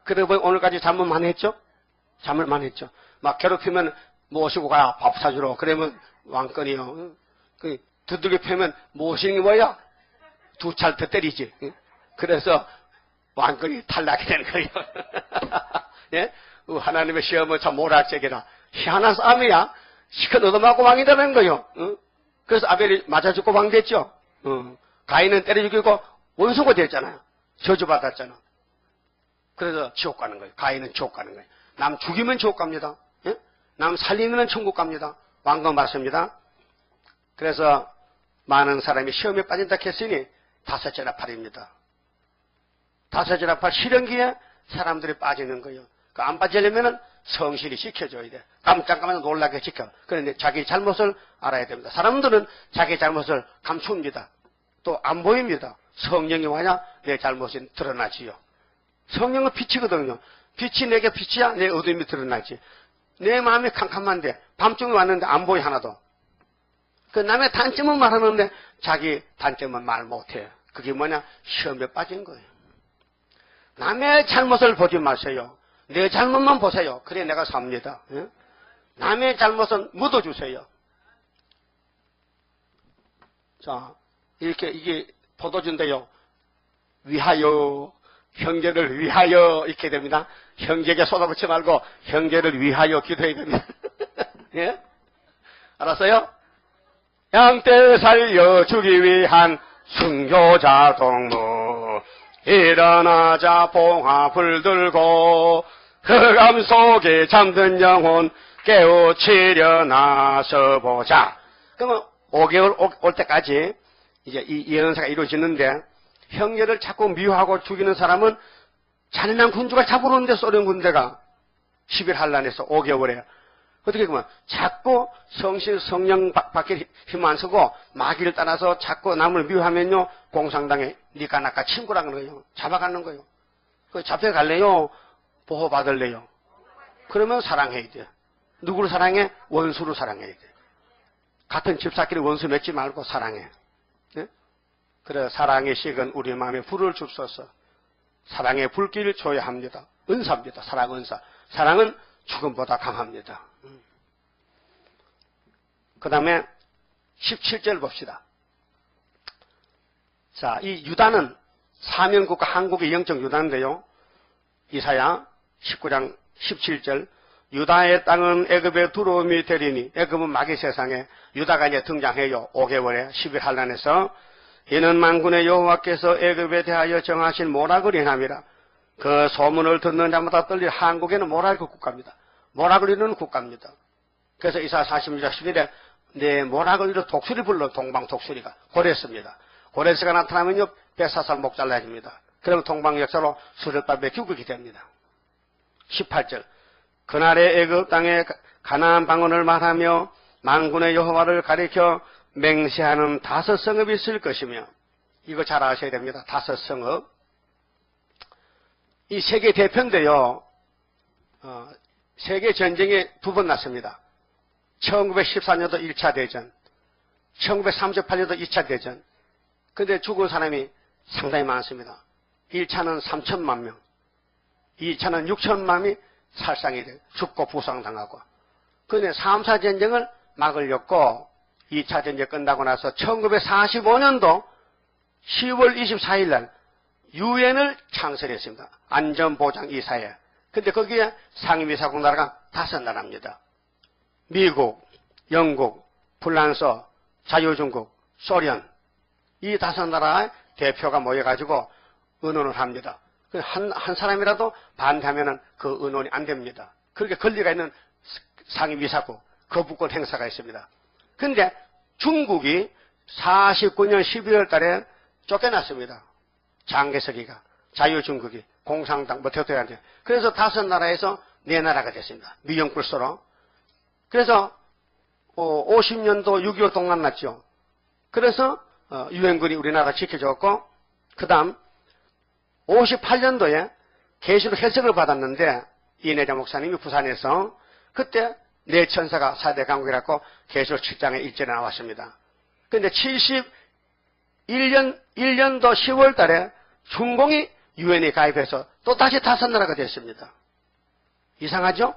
그러고 오늘까지 잠을 많이 했죠? 잠을 많이 했죠. 막 괴롭히면 모시고 가 밥 사주러. 그러면 왕권이요. 두들겨 패면 모시는 게 뭐야? 2찰 더 때리지. 그래서 왕권이 탈락이 되는 거예요. 예? 하나님의 시험은 참 모락적이라 희한한 싸움이야. 시컷 얻어맞고 왕이 되는 거예요. 그래서 아벨이 맞아 죽고 왕 됐죠. 가인은 때려 죽이고 원수가 됐잖아요. 저주받았잖아. 그래서 지옥 가는 거예요. 가인은 지옥 가는 거예요. 남 죽이면 지옥 갑니다. 예? 남 살리면 천국 갑니다. 왕권 받습니다. 그래서 많은 사람이 시험에 빠진다 했으니 5째 나팔입니다. 5째 나팔 실현기에 사람들이 빠지는 거예요. 안 빠지려면 성실히 지켜줘야 돼. 깜짝깜짝 놀라게 지켜. 그런데 자기 잘못을 알아야 됩니다. 사람들은 자기 잘못을 감춥니다. 또 안 보입니다. 성령이 와야 내 잘못이 드러나지요. 성령은 빛이거든요. 빛이 내게 빛이야 내 어둠이 드러나지. 내 마음이 캄캄한데 밤중에 왔는데 안 보여 하나도. 그 남의 단점은 말하는데 자기 단점은 말 못해. 그게 뭐냐? 시험에 빠진 거예요. 남의 잘못을 보지 마세요. 내 잘못만 보세요. 그래 내가 삽니다. 예? 남의 잘못은 묻어주세요. 자, 이렇게 이게 포도주인데요. 위하여, 형제를 위하여 이렇게 됩니다. 형제에게 쏟아붓지 말고 형제를 위하여 기도해야 됩니다. 예? 알았어요? 양떼 살려주기 위한 순교자 동무 일어나자 봉합을 들고 흑암 속에 잠든 영혼 깨우치려 나서보자. 그러면 5개월 올 때까지 이제 이 연사가 이루어지는데 형제를 자꾸 미워하고 죽이는 사람은 잔인한 군주가 잡으러 오는데 소련 군대가 10일 한란에서 5개월에 어떻게 보면 자꾸 성실 성령 밖에 힘 안 쓰고 마귀를 따라서 자꾸 남을 미워하면요 공산당에 니까 나까 친구라는 거예요. 잡아가는 거예요. 그 잡혀갈래요? 보호받을래요? 그러면 사랑해야 돼. 누구를 사랑해? 원수를 사랑해야 돼. 같은 집사끼리 원수 맺지 말고 사랑해. 네? 그래 사랑의 식은 우리 마음에 불을 줍소서. 사랑의 불길을 줘야 합니다. 은사입니다. 사랑 은사. 사랑은 죽음보다 강합니다. 그 다음에 17절 봅시다. 자, 이 유다는 사명국가 한국의 영적 유다인데요. 이사야 19장 17절 유다의 땅은 애굽의 두려움이 되리니 애굽은 마귀 세상에 유다가 이제 등장해요. 5개월에 11한란에서 이는 만군의 여호와께서 애굽에 대하여 정하신 모락을 인함이라. 그 소문을 듣는 자마다 떨릴 한국에는 모락의 국가입니다. 모락을 이루는 국가입니다. 그래서 이사야 46장 11에 내 모락을 이루 독수리 불러 동방 독수리가 고레스입니다. 고레스가 나타나면요 뱃사살 목 잘라집니다. 그러면 동방 역사로 수렵밥에 죽게 됩니다. 18절 그날의 애굽 땅에 가나안 방언을 말하며 만군의 여호와를 가리켜 맹세하는 5성읍이 있을 것이며 이거 잘 아셔야 됩니다. 5성읍 이 세계 대표인데요. 세계 전쟁이 2번 났습니다. 1914년도 1차 대전 1938년도 2차 대전 근데 죽은 사람이 상당히 많습니다. 1차는 3천만 명 2차는 6천만 명이 살상이 돼 죽고 부상당하고 그런데 3차 전쟁을 막으려고 2차 전쟁 끝나고 나서 1945년도 10월 24일 날 유엔을 창설했습니다. 안전보장이사회. 근데 거기에 상임이사국 나라가 5나라입니다. 미국, 영국, 프랑스, 자유중국, 소련 이 5나라의 대표가 모여가지고 의논을 합니다. 한 사람이라도 반대하면 그 의논이 안 됩니다. 그렇게 권리가 있는 상임이사국 거부권 행사가 있습니다. 근데 중국이 49년 12월 달에 쫓겨났습니다. 장개석이가 자유중국이 공산당 뭐 대통령한테 그래서 5나라에서 4나라가 됐습니다. 미영불소로. 그래서 50년도 6.25 동란 났죠. 그래서 유엔군이 우리나라 지켜줬고 그 다음 58년도에 계시록 해석을 받았는데 이내자 목사님이 부산에서 그때 내천사가 4대 강국이라고 계시록 7장에 1절에 나왔습니다. 그런데 71년도 10월 달에 중공이 유엔에 가입해서 또 다시 5나라가 됐습니다. 이상하죠?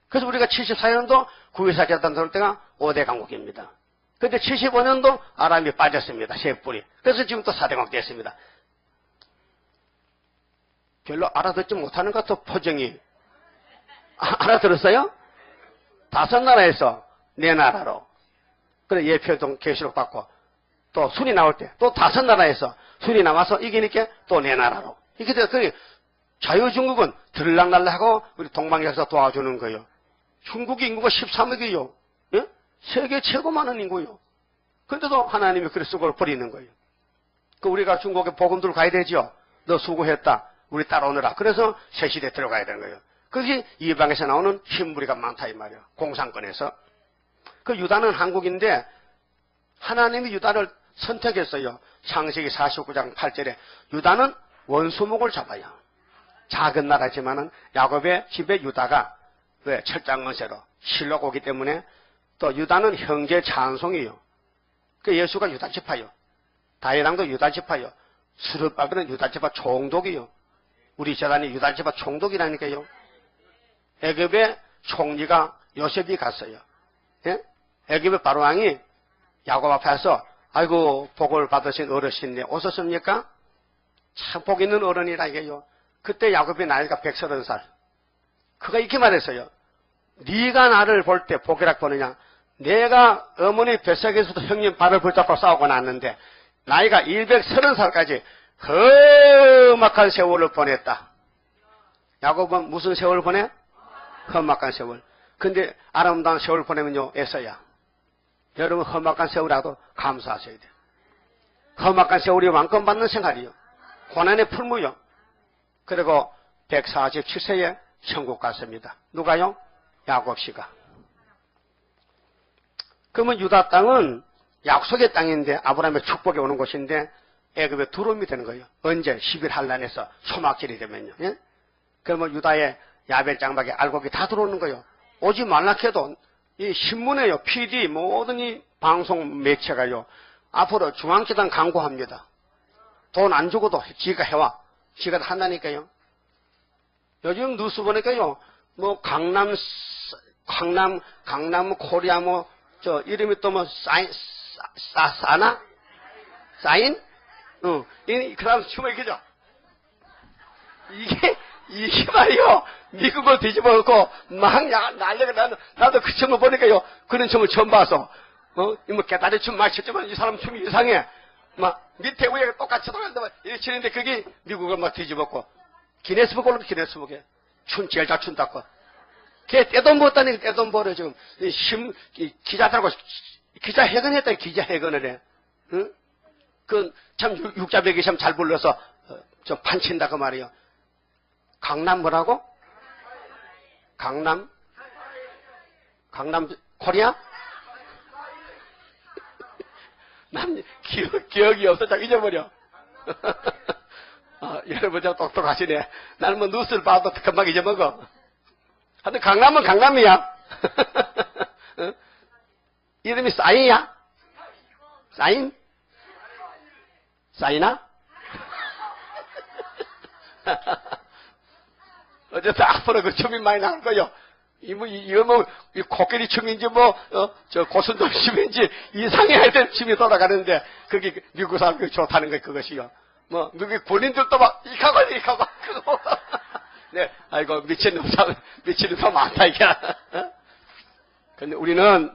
그래서 우리가 74년도 9.24 재단 들어올 때가 5대 강국입니다. 그런데 75년도 아람이 빠졌습니다. 세 뿌리. 그래서 지금 또 4대 강국 됐습니다. 별로 알아듣지 못하는 것 같아, 표정이. 알아들었어요? 5나라에서 4나라로. 그래, 예표동 계시록 받고, 또 순이 나올 때, 또 5나라에서 순이 나와서 이기니까 또 4나라로. 이렇게 돼서, 자유중국은 들락날락하고 우리 동방역사 도와주는 거예요. 중국이 인구가 13억이요. 예? 세계 최고 많은 인구요. 그런데도 하나님이 그래 수고를 버리는 거예요. 우리가 중국에 복음 들고 가야 되죠. 너 수고했다. 우리 따라오느라. 그래서 새 시대 들어가야 되는 거예요. 그것이 이방에서 나오는 흰무리가 많다 이 말이에요. 공산권에서. 그 유다는 한국인데 하나님이 유다를 선택했어요. 창세기 49장 8절에 유다는 원수목을 잡아요. 작은 나라지만은 야곱의 집에 유다가 왜 철장건세로 실록 오기 때문에 또 유다는 형제 찬송이요. 그 예수가 유다 지파요. 다이랑도 유다 지파요. 수르바벨은 유다 지파 총독이요. 우리 재단이 유다 지파 총독이라니까요. 애굽의 총리가 요셉이 갔어요. 예? 애굽의 바로왕이 야곱 앞에서 아이고 복을 받으신 어르신네 오셨습니까? 참 복 있는 어른이라 이게요. 그때 야곱의 나이가 130살. 그가 이렇게 말했어요. 네가 나를 볼 때 복이라 보느냐. 내가 어머니 뱃속에서도 형님 발을 붙잡고 싸우고 났는데 나이가 230살까지 험악한 세월을 보냈다. 야곱은 무슨 세월을 보내? 험악한 세월. 근데 아름다운 세월을 보내면요 애써야. 여러분 험악한 세월이라도 감사하셔야 돼요. 험악한 세월이 왕권받는 생활이요. 고난의 풀무요. 그리고 147세에 천국 갔습니다. 누가요? 야곱씨가. 그러면 유다 땅은 약속의 땅인데 아브라함의 축복이 오는 곳인데 애굽의 두려움이 되는 거예요. 언제? 11한란에서 소막질이 되면요. 예? 그러면 유다의 야벨 장막에 알곡이 다 들어오는 거예요. 오지 말라 해도 이 신문에요. PD 모든 이 방송 매체가요. 앞으로 중앙재단 광고합니다. 돈 안 주고도 지가 해와. 지가 다 한다니까요. 요즘 뉴스 보니까요. 뭐 강남 코리아 이름이 또 뭐 사인? 그 사람 춤을 그죠? 이게 말이요. 미국을 뒤집어놓고 막 날려가 나도 그 춤을 보니까요. 그런 춤을 처음 봐서. 뭐 개다리 춤 막 췄지만 이 사람 춤이 이상해. 막 밑에 위에 똑같이 돌아가는데 이렇게 치는데 그게 미국을 막 뒤집었고. 기네스북 올라도 기네스북에. 춤 제일 잘 춘다고. 걔 떼돈 벌었다니 떼돈 벌어 지금. 기자들하고 기자회견했다 기자회견을 해. 응? 참 육자백이 참 잘 불러서 좀 판친다 그 말이에요. 강남 뭐라고? 강남 코리아? 난 기억이 없어. 자 잊어버려. 여러분 저 똑똑하시네. 나는 뭐 뉴스를 봐도 금방 잊어먹어. 하여튼 강남은 강남이야. 이름이 싸이야? 싸인? 싸이나? 어쨌든 앞으로 그 춤이 많이 나올 거요. 이거 뭐, 코끼리 춤인지 저 고순돌 춤인지 이상해야 될 춤이 돌아가는데, 그게 미국 사람들이 좋다는 거 그것이요. 누구 본인들도 막, 이카고, 그거. 네, 아이고, 미친놈 많다, 이게. 근데 우리는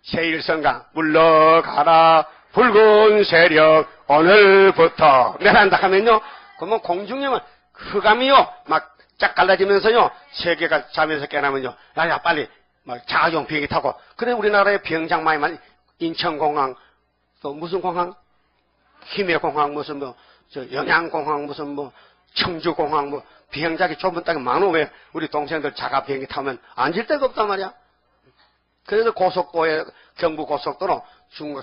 제1성강, 물러가라, 붉은 세력, 오늘부터. 내한다 하면요, 그러면 공중령은 흑암이요, 막 쫙 갈라지면서요, 세계가 잠에서 깨나면요, 야, 빨리, 막 자가용 비행기 타고. 그래, 우리나라에 비행장 많이, 인천공항, 또 무슨 공항? 김해공항, 무슨 영양공항, 무슨 청주공항, 비행장이 좁은 땅에 많어. 왜 우리 동생들 자가 비행기 타면 앉을 데가 없단 말이야. 그래서 고속도로에, 경부고속도로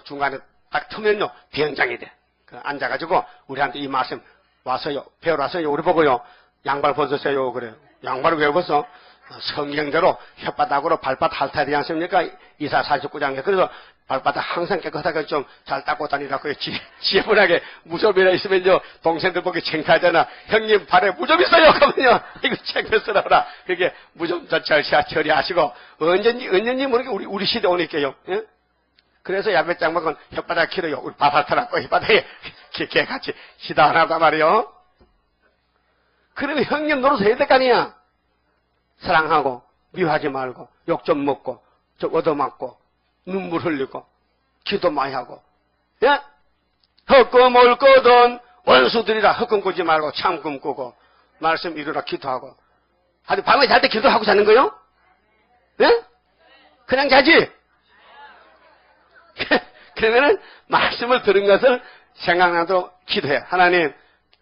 중간에 딱 트면요, 비행장이 돼. 앉아가지고, 우리한테 이 말씀 와서요, 배우러 와서요, 우리 보고요, 양발 벗으세요. 그래요. 양발을 왜 벗어? 성경대로 혓바닥으로 발바닥 핥아야 되지 않습니까? 이사 49장에. 그래서 발바닥 항상 깨끗하게 좀 잘 닦고 다니라고요. 지혜분하게 무좀이라 있으면요, 동생들 보기 창피하잖아. 형님 발에 무좀 있어요. 그러면요, 이거 창피스러워라. 그게 무좀 잘 처리하시고, 언제니 모르게 우리 시대 오니까요. 예? 그래서 야매장막은 혓바닥 길어요. 우리 밥 핥아놨고 혓바닥에 개같이 시다하나단 말이요. 그러면 형님 노릇 해야 될 거 아니야. 사랑하고 미워하지 말고 욕 좀 먹고 좀 얻어맞고 눈물 흘리고 기도 많이 하고, 예? 헛금 올 거든 원수들이라 헛금 꾸지 말고 참금 꾸고 말씀 이루라 기도하고. 아니 밤에 잘 때 기도하고 자는 거요? 예? 그냥 자지? 그러면은 말씀을 들은 것을 생각나도록 기도해. 하나님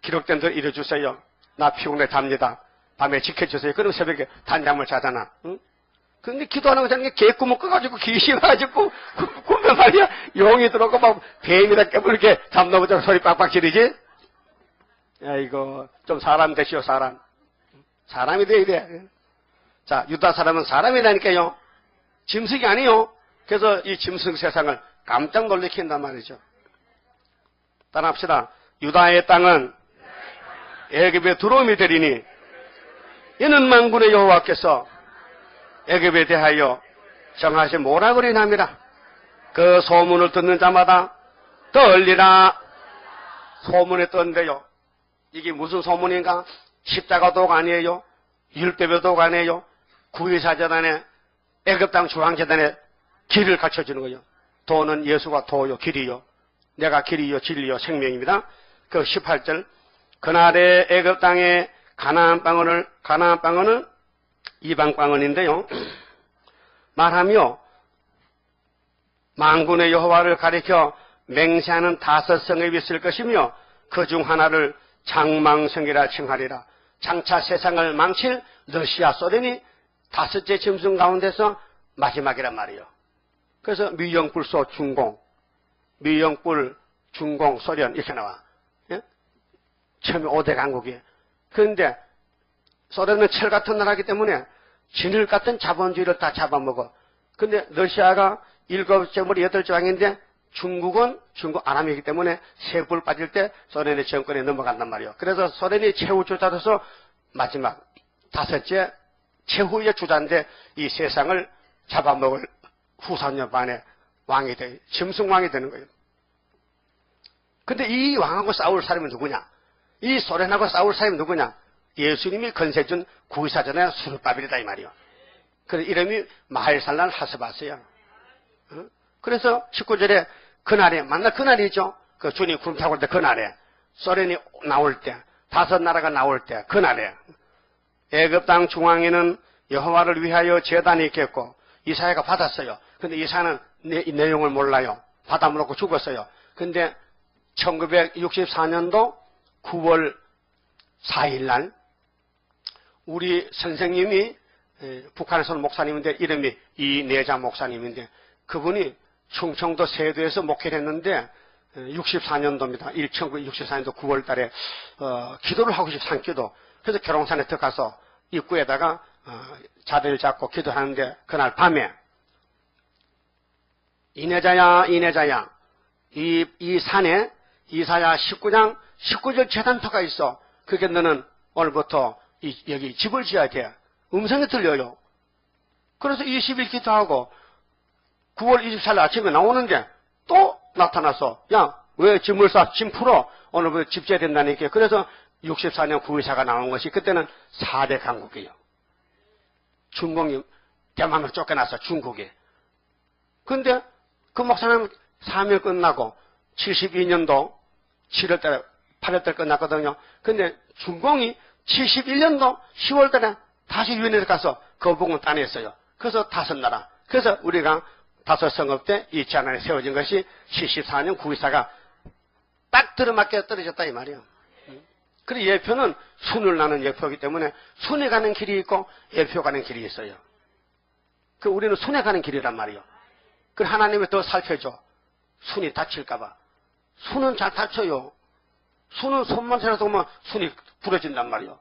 기록된 대로 이루어주세요. 나 피곤해 잡니다. 밤에 지켜주세요. 그럼 새벽에 단잠을 자잖아. 응? 근데 기도하는 거 자는 게 개꿈을 꺼가지고 귀신이 와가지고 꿈에 말이야 용이 들어오고 막 뱀이다 깨물게 잡나보자 소리 빡빡 지르지. 야 이거 좀 사람 되시오. 사람이 돼야 돼. 자 유다 사람은 사람이라니까요. 짐승이 아니요. 그래서 이 짐승 세상을 깜짝 놀래킨단 말이죠. 따라합시다. 유다의 땅은 애굽의 두로움이 되리니 이는 만군의 여호와께서 애굽에 대하여 정하신 뭐라 그리나미라. 그 소문을 듣는 자마다 떨리라. 소문에 떴는데요. 이게 무슨 소문인가? 십자가도가 아니에요. 율법도가 아니에요. 구의사재단에 애굽 땅 중앙재단에 길을 갖춰주는 거예요. 도는 예수가 도요 길이요. 내가 길이요 진리요 생명입니다. 그 18절 그날의 애굽 땅에 가나안 방언은 이방 방언인데요. 말하며 만군의 여호와를 가리켜 맹세하는 5성읍이 있을 것이며 그 중 하나를 장망성이라 칭하리라. 장차 세상을 망칠 러시아 소련이 5째 짐승 가운데서 마지막이란 말이에요. 그래서 미영불소 중공, 미영불 중공 소련 이렇게 나와. 예? 처음에 5대 강국이에요. 그런데 소련은 철 같은 나라이기 때문에 진흙 같은 자본주의를 다 잡아먹어. 근데 러시아가 7째 머리 8째 왕인데 중국 아람이기 때문에 세불 빠질 때 소련의 정권에 넘어간단 말이에요. 그래서 소련이 최후 주자로서 마지막 5째 최후의 주자인데 이 세상을 잡아먹을 후사년 만에 왕이 돼, 짐승왕이 되는 거예요. 근데 이 왕하고 싸울 사람이 누구냐? 이 소련하고 싸울 사람이 누구냐? 예수님이 건세 준 구의사전의 수르바벨이다 이 말이요. 그래서 이름이 마헬살란 하스바스야. 그래서 19절에 그날에 만날 그날이죠. 그 주님 구름 타고 올 때 그날에 소련이 나올 때 5 나라가 나올 때 그날에 애굽 땅 중앙에는 여호와를 위하여 제단이 있겠고 이사야가 받았어요. 근데 이사야는 이 내용을 몰라요. 받아먹고 죽었어요. 근데 1964년도 9월 4일 날 우리 선생님이 북한에서 온 목사님인데 이름이 이내자 목사님인데 그분이 충청도 세도에서 목회를 했는데 64년도입니다. 1964년도 9월 달에 기도를 하고 싶어 산기도. 그래서 계룡산에 들어가서 입구에다가 자리를 잡고 기도하는데 그날 밤에 이내자야 이 산에 이사야 19장 19절 재단터가 있어. 그게 너는 오늘부터 여기 집을 지어야 돼. 음성이 들려요. 그래서 20일 기도하고 9월 24일 아침에 나오는데 또 나타나서 야 왜 짐을 싸? 짐 풀어. 오늘부터 집 지어야 된다니까. 그래서 64년 구의사가 나온 것이 그때는 4대 강국이에요. 중공이 대만으로 쫓겨나서 중국에. 근데 그 목사님 사명 끝나고 72년도 7월달에 8월달 끝났거든요. 근데 중공이 71년도 10월달에 다시 유엔에 가서 거북을 따냈어요. 그래서 5 나라. 그래서 우리가 5 성읍 때 이 제안안에 세워진 것이 74년 구의사가 딱 들어맞게 떨어졌다 이 말이에요. 그리고 예표는 순을 나는 예표이기 때문에 순에 가는 길이 있고 예표 가는 길이 있어요. 그 우리는 순에 가는 길이란 말이에요. 그 하나님이 더 살펴줘. 순이 다칠까봐. 순은 잘 다쳐요. 순은 손만 세워서 보면 순이 부러진단 말이에요.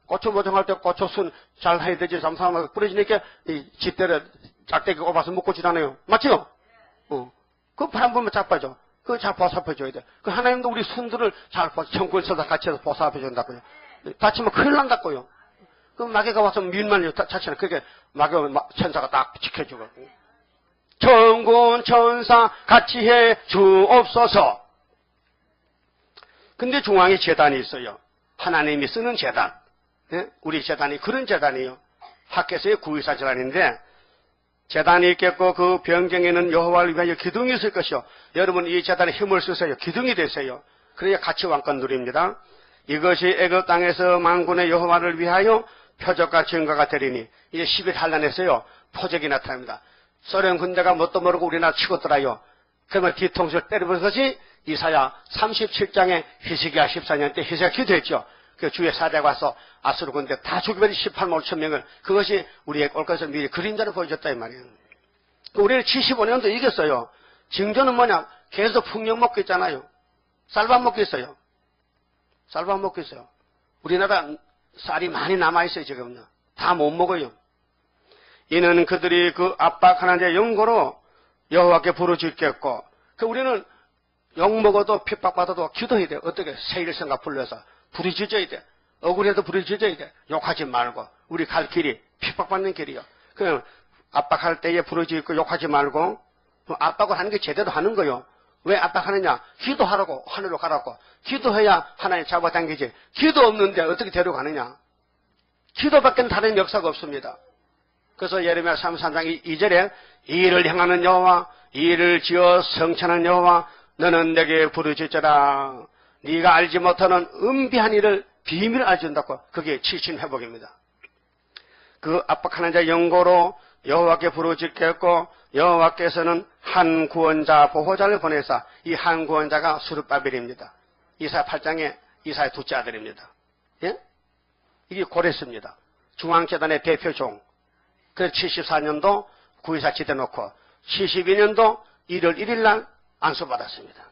고추 모종할 때 고추 순 잘 해야 되지. 잠깐만 부러지니까 이 집대로 짝대기 꼽아서 묶어주잖아요. 맞죠? 그 바람 불면 자빠져. 그거 잘 보살펴줘야 돼. 그 하나님도 우리 순들을 잘 천국을 써서 같이 해서 보살펴준다고요. 다치면 큰일 난다고요. 그 마귀가 와서 밀만 자체는 그게 마귀 천사가 딱 지켜주고. 천군 천사 같이 해 주옵소서. 근데 중앙에 제단이 있어요. 하나님이 쓰는 제단. 네? 우리 제단이 그런 제단이에요. 학교에서의 구의사 제단인데 제단이 있겠고 그 병정에는 여호와를 위하여 기둥이 있을 것이요. 여러분 이 제단에 힘을 쓰세요. 기둥이 되세요. 그래야 같이 왕권 누립니다. 이것이 애굽 땅에서 만군의 여호와를 위하여 표적과 증거가 되리니 이제 10일 한란에서요. 표적이 나타납니다. 소련 군대가 뭣도 모르고 우리나라 치고 들어요. 그러면 뒤통수를 때려본 것이 이사야 37장에 히스기야 14년 때 히스기야 기도했죠. 그 주의 사대가 와서 아수르 군대 다 죽이면 18만 5천 명을 그것이 우리의 올 것을 미리 그림자로 보여줬다 이 말이에요. 우리는 75년도 이겼어요. 징조는 뭐냐? 계속 풍력 먹고 있잖아요. 쌀밥 먹고 있어요. 쌀밥 먹고 있어요. 우리나라 쌀이 많이 남아있어요 지금요. 다 못 먹어요. 이는 그들이 그 압박하는 자 영고로 여호와께 부르짖겠고 우리는 욕 먹어도 핍박받아도 기도해야 돼요. 어떻게 세일성가 불러서 부르짖어야 돼. 억울해도 부르짖어야 돼. 욕하지 말고 우리 갈 길이 핍박받는 길이요. 그냥 압박할 때에 부르짖고 욕하지 말고 압박을 하는 게 제대로 하는 거요. 왜 압박하느냐? 기도하라고 하늘로 가라고. 기도해야 하나님 잡아당기지. 기도 없는데 어떻게 데려가느냐? 기도밖에 다른 역사가 없습니다. 그래서 예레미야 33장 2절에 이를 향하는 여호와 이를 지어 성찬한 여호와 너는 내게 부르짖으라. 네가 알지 못하는 은비한 일을 비밀을 알려준다고. 그게 칠신회복입니다. 그 압박하는 자 영고로 여호와께 부르짖겠고 여호와께서는 한 구원자 보호자를 보내사 이 한 구원자가 수르바벨입니다. 이사야 8장에 이사야 둘째 아들입니다. 예? 이게 고레스입니다. 중앙재단의 대표종. 그래서 74년도 구의사 지대 놓고 72년도 1월 1일 날 안수받았습니다.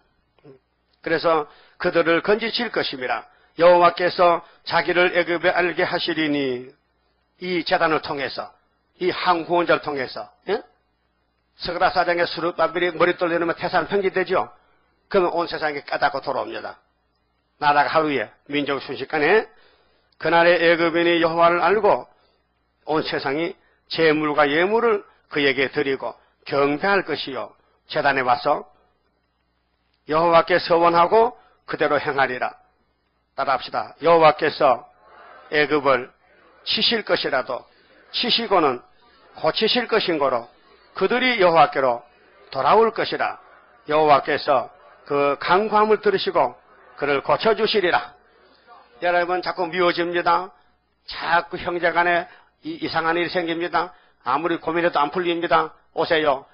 그래서 그들을 건지칠 것입니다. 여호와께서 자기를 애굽에 알게 하시리니 이 제단을 통해서 이 한 구원자를 통해서 예? 스가랴 4장에 수르바벨이 머릿돌 내놓으면 태산 평지되죠. 그러면 온 세상에 깨닫고 돌아옵니다. 나라가 하루에 민족 순식간에 그날의 애굽인이 여호와를 알고 온 세상이 제물과 예물을 그에게 드리고 경배할 것이요. 제단에 와서 여호와께서 원하고 그대로 행하리라. 따라합시다. 여호와께서 애굽을 치실 것이라도 치시고는 고치실 것인 거로 그들이 여호와께로 돌아올 것이라. 여호와께서 그 간구함을 들으시고 그를 고쳐주시리라. 여러분 자꾸 미워집니다. 자꾸 형제간에 이상한 일이 생깁니다. 아무리 고민해도 안 풀립니다. 오세요.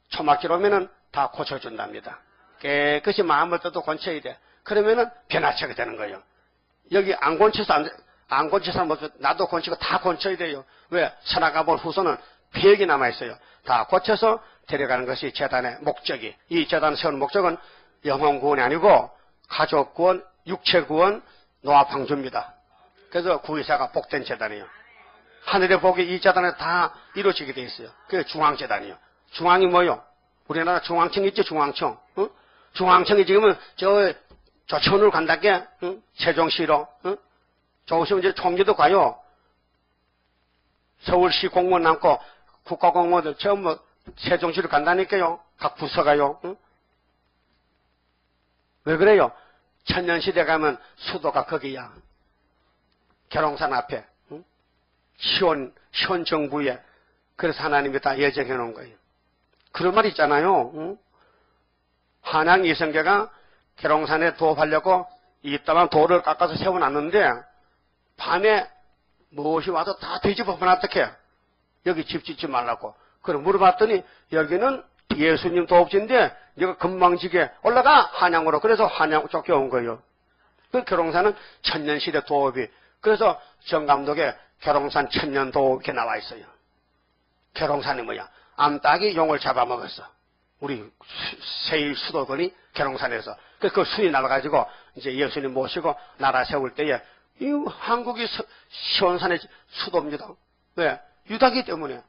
초막길 오면은 다 고쳐준답니다. 깨끗이 마음을 떠도 건쳐야 돼. 그러면은 변화체가 되는 거예요. 여기 안 건쳐서 나도 건치고 다 건쳐야 돼요. 왜? 살아가본 후손은 폐역이 남아있어요. 다 고쳐서 데려가는 것이 재단의 목적이. 이 재단을 세우는 목적은 영혼 구원이 아니고 가족 구원, 육체 구원, 노아 방주입니다. 그래서 구의사가 복된 재단이에요. 하늘의 복이 이 재단에 다 이루어지게 돼 있어요. 그게 중앙재단이에요. 중앙이 뭐요? 우리나라 중앙청 있죠, 중앙청. 응? 중앙청이 지금은 저 천으로 간다게, 응? 세종시로, 응? 조금 이제 총리도 가요. 서울시 공무원 남고 국가공무원들 전부 세종시로 간다니까요. 각 부서 가요. 응? 왜 그래요? 천년시대 가면 수도가 거기야. 계룡산 앞에. 응? 시원 정부에. 그래서 하나님이 다 예정해 놓은 거예요. 그런 말 있잖아요. 응? 한양 이성계가 계룡산에 도업하려고 이따만 돌을 깎아서 세워놨는데 밤에 무엇이 와서 다 뒤집어보면 어떡해? 여기 집 짓지 말라고. 그럼 물어봤더니 여기는 예수님 도업지인데 네가 금방지게 올라가 한양으로. 그래서 한양 쫓겨온 거예요. 그 계룡산은 천년시대 도업이. 그래서 정감독에 계룡산 천년 도업 이렇게 나와 있어요. 계룡산이 뭐야? 암탉이 용을 잡아먹었어. 우리 세일 수도권이 계룡산에서. 그 순이 나와가지고 이제 예수님 모시고 나라 세울 때에 이 한국이 시온산의 수도입니다. 왜? 유다기 때문에.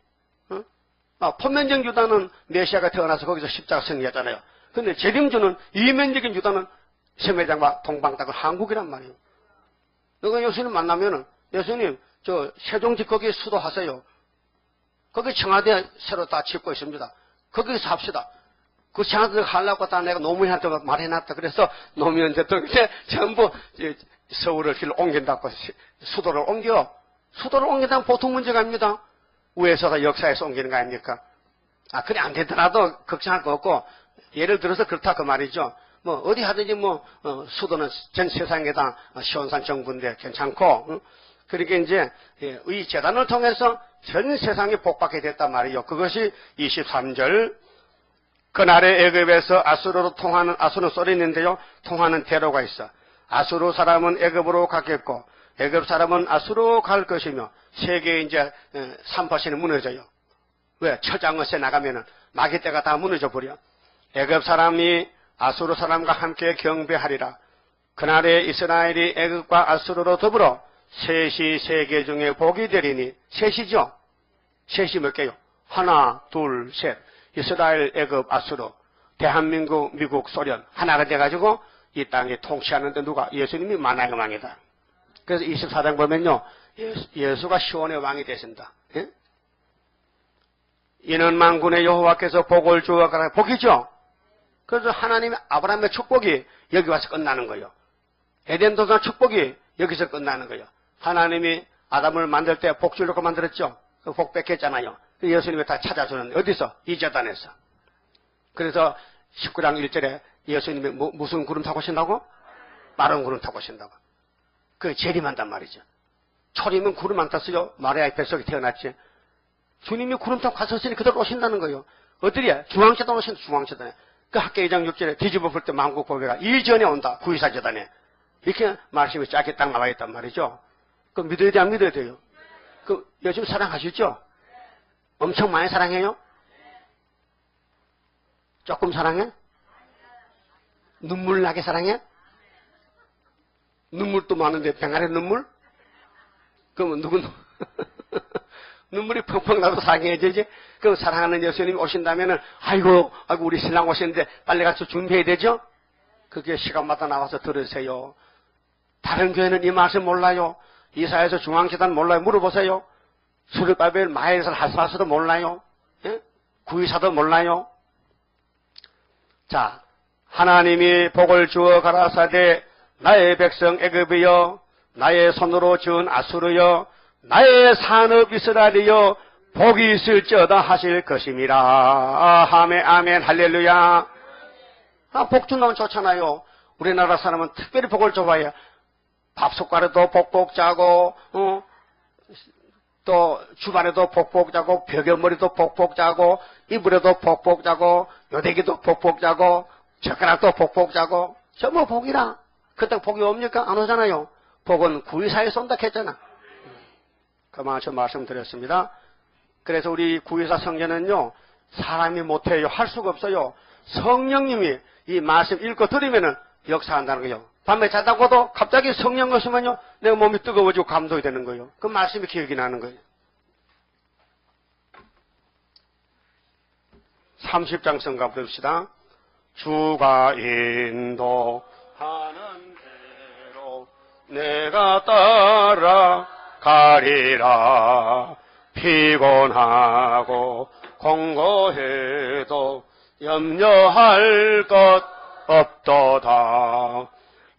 어? 포면적 유다는 메시아가 태어나서 거기서 십자가 승리했잖아요. 근데 재림주는 이면적인 유다는 세매장과 동방닭은 한국이란 말이에요. 너가 예수님 만나면은 예수님 저 세종지 거기 수도하세요. 거기 청와대 새로 다 짓고 있습니다. 거기서 합시다. 그 청와대 하려고 다 내가 노무현한테 말해놨다. 그래서 노무현 대통령이 전부 서울을 길 옮긴다고 수도를 옮겨. 수도를 옮긴다면 보통 문제가 아닙니다. 위에서가 역사에서 옮기는 거 아닙니까? 그래 안 되더라도 걱정할 거 없고 예를 들어서 그렇다 그 말이죠. 뭐 어디 하든지 수도는 전 세상에 다 시온산 정부인데 괜찮고. 응? 그러니까 이제 이 재단을 통해서 전 세상이 복받게 됐단 말이에요. 그것이 23절. 그날에 애굽에서 아수르로 통하는 아수르 소리는데요. 통하는 대로가 있어. 아수르 사람은 애굽으로 가겠고 애굽 사람은 아수르로 갈 것이며 세계의 이제 3%는 무너져요. 왜? 처장어세 나가면은 마귀떼가 다 무너져 버려. 애굽 사람이 아수르 사람과 함께 경배하리라. 그날에 이스라엘이 애굽과 아수르로 더불어 셋이 세계 중에 복이 되리니. 셋이죠? 셋이 몇 개요? 하나, 둘, 셋. 이스라엘, 애굽, 아수르, 대한민국, 미국, 소련 하나가 돼가지고 이 땅에 통치하는데 누가? 예수님이 만왕의 왕이다. 그래서 24장 보면요. 예수가 시온의 왕이 되신다. 예? 이는 만군의 여호와께서 복을 주어가라. 복이죠? 그래서 하나님이 아브라함의 축복이 여기 와서 끝나는 거예요. 에덴 동산 축복이 여기서 끝나는 거예요. 하나님이 아담을 만들 때 복 주려고 만들었죠. 그 복 뺏겼잖아요. 예수님이 다 찾아주는 어디서? 이 재단에서. 그래서 19장 1절에 예수님이 무슨 구름 타고 오신다고? 마른 구름 타고 오신다고. 그 재림한단 말이죠. 초림은 구름 안 탔어요. 마리아의 뱃속에 태어났지. 주님이 구름 타고 가셨으니 그대로 오신다는 거예요. 어디야? 중앙재단 오신다. 중앙재단에. 그 학계 2장 6절에 뒤집어 볼 때 만국보배가 이전에 온다. 구의사재단에. 이렇게 말씀이 짧게 딱 나와 있단 말이죠. 그 믿어야 돼, 안 믿어야 돼요? 그 요즘 사랑하시죠? 엄청 많이 사랑해요? 조금 사랑해? 눈물 나게 사랑해? 눈물도 많은데 병아리 눈물? 그러면 누구 눈물이 펑펑 나도 사랑해야지. 그럼 사랑하는 예수님이 오신다면은 아이고 우리 신랑 오시는데 빨리 가서 준비해야 되죠? 그게 시간마다 나와서 들으세요. 다른 교회는 이 말씀 몰라요. 이사에서 중앙재단 몰라요. 물어보세요. 수르바벨 마엘에서 하스바스도 몰라요. 예? 구의사도 몰라요. 자, 하나님이 복을 주어 가라사대 나의 백성 애굽이여 나의 손으로 지은 아수르여 나의 산업 이스라엘이여 복이 있을지어다 하실 것임이라. 아멘 아멘 할렐루야. 복 준다면 좋잖아요. 우리나라 사람은 특별히 복을 줘봐야 밥숟가락도 복복 자고 또 주방에도 복복 자고 벽에머리도 복복 자고 이불에도 복복 자고 요대기도 복복 자고 젓가락도 복복 자고 전부 복이라. 그때 복이 옵니까? 안 오잖아요. 복은 구의사에서 온다 했잖아. 그만 저 말씀드렸습니다. 그래서 우리 구의사 성전은요 사람이 못해요. 할 수가 없어요. 성령님이 이 말씀 읽고 들으면은 역사한다는 거예요. 밤에 자다가도 갑자기 성령 오시면요 내 몸이 뜨거워지고 감동이 되는 거예요. 그 말씀이 기억이 나는 거예요. 30장 성가 부릅시다. 주가 인도하는 대로 내가 따라가리라. 피곤하고 공고해도 염려할 것 없도다.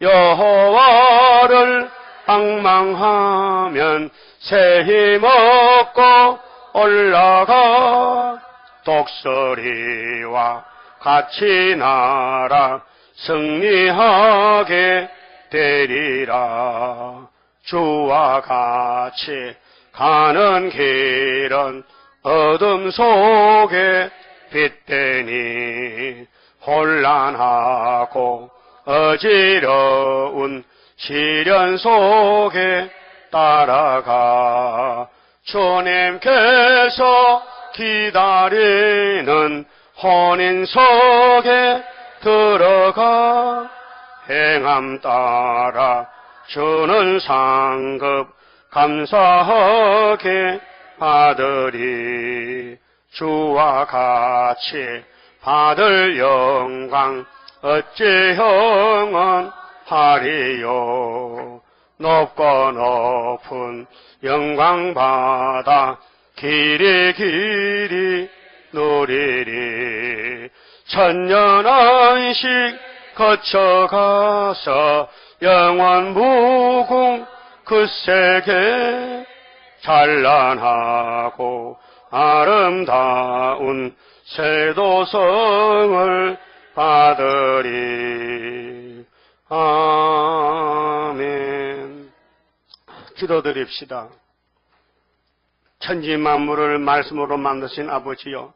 여호와를 방망하면 새 힘 얻고 올라가. 독수리와 같이 날아 승리하게 되리라. 주와 같이 가는 길은 어둠 속에 빛되니 혼란하고 어지러운 시련 속에 따라가. 주님께서 기다리는 혼인 속에 들어가. 행함 따라 주는 상급 감사하게 받으리. 주와 같이 받을 영광 어찌 영원하리요. 높고 높은 영광 받아 길이 길이 누리리. 천년 안식 거쳐가서 영원 무궁 그 세계 찬란하고 아름다운 세도성을 받으리. 아멘. 기도드립시다. 천지 만물을 말씀으로 만드신 아버지요,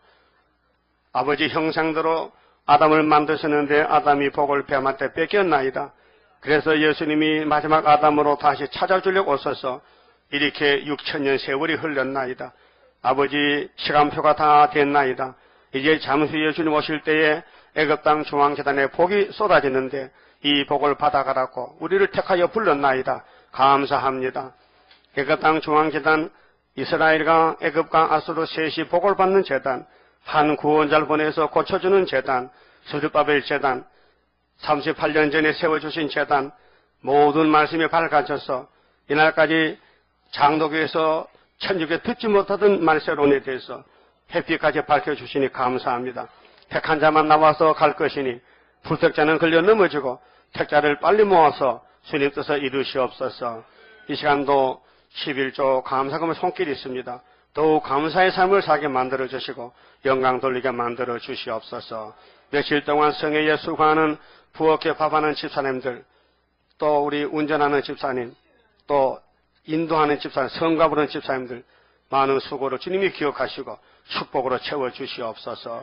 아버지 형상대로 아담을 만드셨는데 아담이 복을 뱀한테 뺏겼나이다. 그래서 예수님이 마지막 아담으로 다시 찾아주려고 오셔서 이렇게 6천년 세월이 흘렀나이다. 아버지 시간표가 다 됐나이다. 이제 잠시 예수님 오실 때에 애굽 땅 중앙재단에 복이 쏟아지는데 이 복을 받아가라고 우리를 택하여 불렀나이다. 감사합니다. 애굽 땅 중앙재단, 이스라엘과 애굽과 아수르 셋이 복을 받는 재단, 한 구원자를 보내서 고쳐주는 재단, 스룹바벨 재단, 38년 전에 세워주신 재단, 모든 말씀이 밝아져서 이날까지 장로교에서 천주교 듣지 못하던 말세론에 대해서 햇빛까지 밝혀주시니 감사합니다. 택한 자만 나와서 갈 것이니 불택자는 걸려 넘어지고 택자를 빨리 모아서 주님 뜻을 이루시옵소서. 이 시간도 11조 감사금을 손길이 있습니다. 더욱 감사의 삶을 살게 만들어 주시고 영광 돌리게 만들어 주시옵소서. 며칠 동안 성회에 수고하는 부엌에 밥하는 집사님들, 또 우리 운전하는 집사님, 또 인도하는 집사님, 성가 부르는 집사님들 많은 수고를 주님이 기억하시고 축복으로 채워주시옵소서.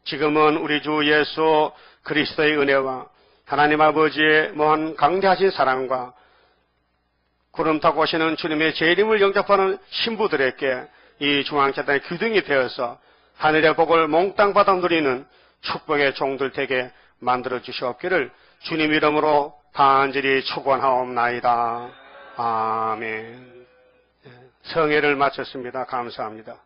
지금은 우리 주 예수 그리스도의 은혜와 하나님 아버지의 무한 강대하신 사랑과 구름 타고 오시는 주님의 재림을 영접하는 신부들에게 이 중앙재단의 기둥이 되어서 하늘의 복을 몽땅 받아 누리는 축복의 종들 되게 만들어 주시옵기를 주님 이름으로 간절히 축원하옵나이다. 아멘. 성회를 마쳤습니다. 감사합니다.